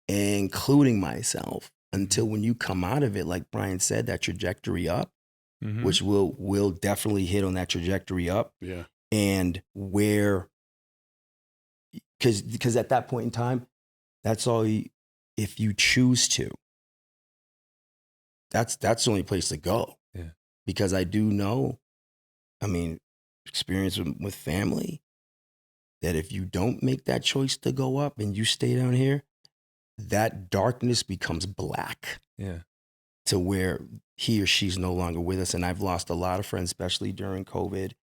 including myself, until when you come out of it, like Brian said, that trajectory up, which we'll definitely hit on that trajectory up. Yeah. And where, because at that point in time, that's all if you choose to, that's the only place to go. Yeah. Because I do know, experience with family, that if you don't make that choice to go up and you stay down here, that darkness becomes black. Yeah. To where he or she's no longer with us. And I've lost a lot of friends, especially during COVID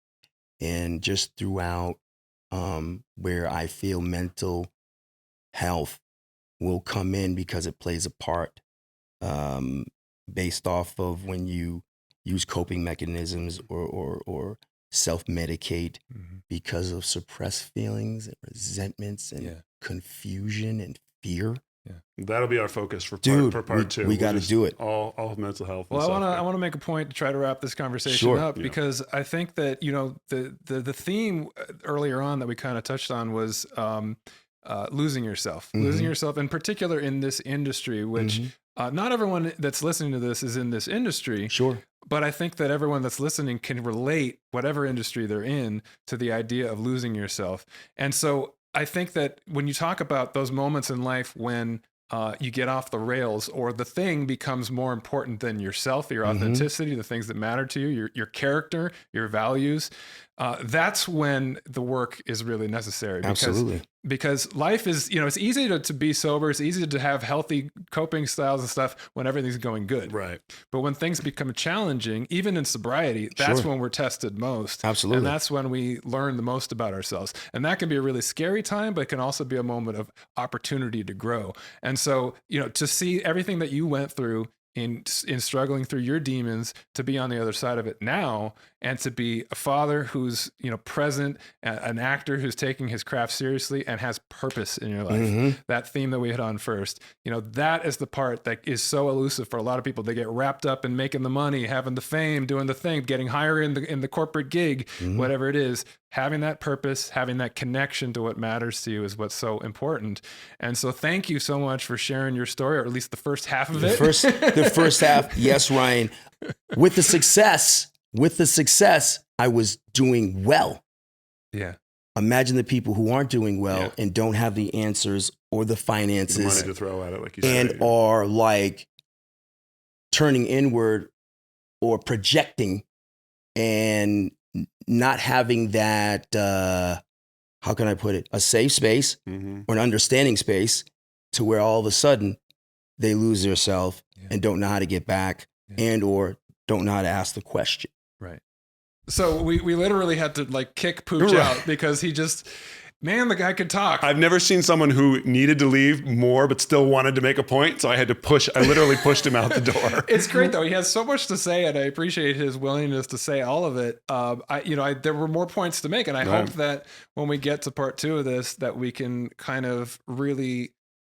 and just throughout, where I feel mental health will come in because it plays a part, based off of when you use coping mechanisms or self-medicate because of suppressed feelings and resentments and confusion and fear. Yeah. That'll be our focus for part 2. We got to do it. All mental health. Well, I want to make a point to try to wrap this conversation up because I think that, the theme earlier on that we kind of touched on was losing yourself, in particular in this industry, which not everyone that's listening to this is in this industry. Sure. But I think that everyone that's listening can relate, whatever industry they're in, to the idea of losing yourself. And so I think that when you talk about those moments in life when you get off the rails, or the thing becomes more important than yourself, your authenticity, the things that matter to you, your character, your values, that's when the work is really necessary. Because life is, it's easy to be sober. It's easy to have healthy coping styles and stuff when everything's going good. Right. But when things become challenging, even in sobriety, that's when we're tested most. Absolutely. And that's when we learn the most about ourselves. And that can be a really scary time, but it can also be a moment of opportunity to grow. And so, to see everything that you went through in struggling through your demons, to be on the other side of it now, and to be a father who's, present, an actor who's taking his craft seriously and has purpose in your life. That theme that we hit on first, that is the part that is so elusive for a lot of people. They get wrapped up in making the money, having the fame, doing the thing, getting higher in the corporate gig, whatever it is. Having that purpose, having that connection to what matters to you is what's so important. And so thank you so much for sharing your story, or at least the first half of it. The first half. Yes, Ryan. With the success, I was doing well. Yeah. Imagine the people who aren't doing well and don't have the answers or the finances, the money to throw at it, like you said, and are like turning inward or projecting and not having that, how can I put it, a safe space or an understanding space, to where all of a sudden they lose their self and don't know how to get back and or don't know how to ask the question. Right. So we literally had to like kick Pooch out because he just, man, the guy could talk. I've never seen someone who needed to leave more but still wanted to make a point. So I literally pushed him out the door. It's great though. He has so much to say, and I appreciate his willingness to say all of it. There were more points to make, and I hope that when we get to part 2 of this, that we can kind of really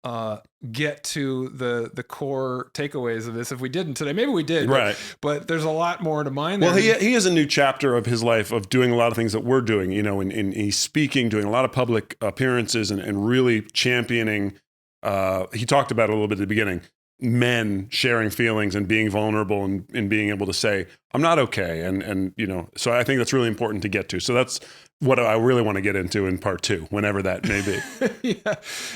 get to the core takeaways of this. If we didn't today, maybe we did, right? But there's a lot more to mine there. Well, he has a new chapter of his life of doing a lot of things that we're doing, you know, and he's speaking, doing a lot of public appearances, and really championing. He talked about it a little bit at the beginning. Men sharing feelings and being vulnerable and being able to say, I'm not okay. And, you know, so I think that's really important to get to. So that's what I really want to get into in part 2, whenever that may be. Yeah.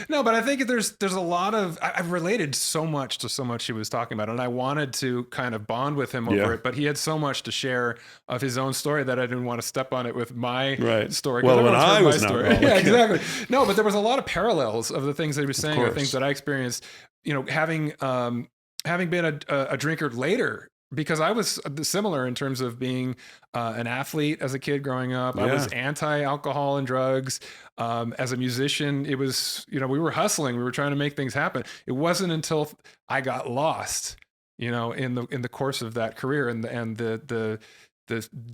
No, but I think there's a lot of, I've related so much to so much he was talking about, and I wanted to kind of bond with him over it, but he had so much to share of his own story that I didn't want to step on it with my story. Well, when I was not wrong. Yeah, exactly. No, but there was a lot of parallels of the things that he was saying, or things that I experienced, you know, having been a drinker later, because I was similar in terms of being an athlete as a kid growing up. I was anti-alcohol and drugs. As a musician, it was, you know, we were hustling. We were trying to make things happen. It wasn't until I got lost, you know, in the course of that career and the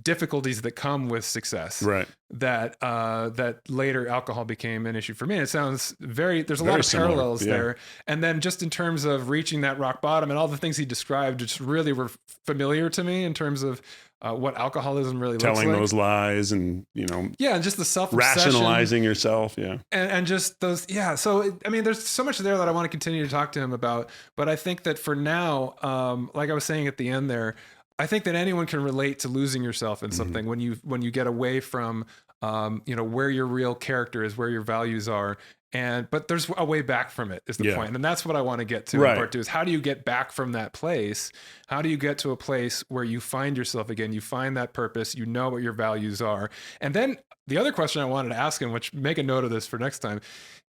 difficulties that come with success, right? That later alcohol became an issue for me. And it sounds there's a lot of parallels there. And then just in terms of reaching that rock bottom and all the things he described, just really were familiar to me in terms of what alcoholism really looks like. Telling those lies and, you know, and just the rationalizing yourself. And just those, So, I mean, there's so much there that I want to continue to talk to him about, but I think that for now, like I was saying at the end there, I think that anyone can relate to losing yourself in something when you get away from, you know, where your real character is, where your values are. But there's a way back from it is the point. And that's what I want to get to in part 2 is how do you get back from that place? How do you get to a place where you find yourself again? You find that purpose, you know what your values are. And then the other question I wanted to ask him, which make a note of this for next time,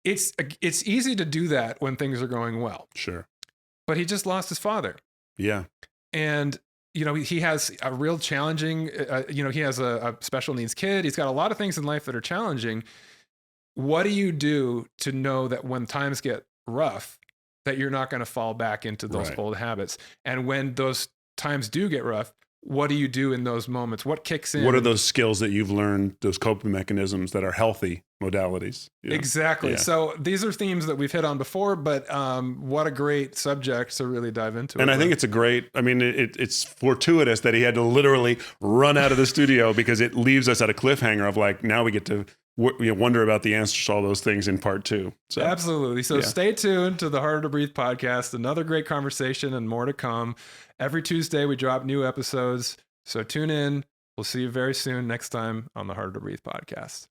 it's easy to do that when things are going well. Sure. But he just lost his father. Yeah. And you know, he has a real challenging, you know, he has a special needs kid. He's got a lot of things in life that are challenging. What do you do to know that when times get rough, that you're not going to fall back into those old habits? And when those times do get rough, what do you do in those moments? What kicks in? What are those skills that you've learned, those coping mechanisms that are healthy modalities? Exactly. Yeah. So these are themes that we've hit on before, but what a great subject to really dive into. And I think it's a great, I mean, it's fortuitous that he had to literally run out of the studio because it leaves us at a cliffhanger of like, now we get to wonder about the answers to all those things in part 2. So absolutely. So stay tuned to the Harder to Breathe podcast. Another great conversation and more to come. Every Tuesday we drop new episodes. So tune in. We'll see you very soon next time on the Harder to Breathe podcast.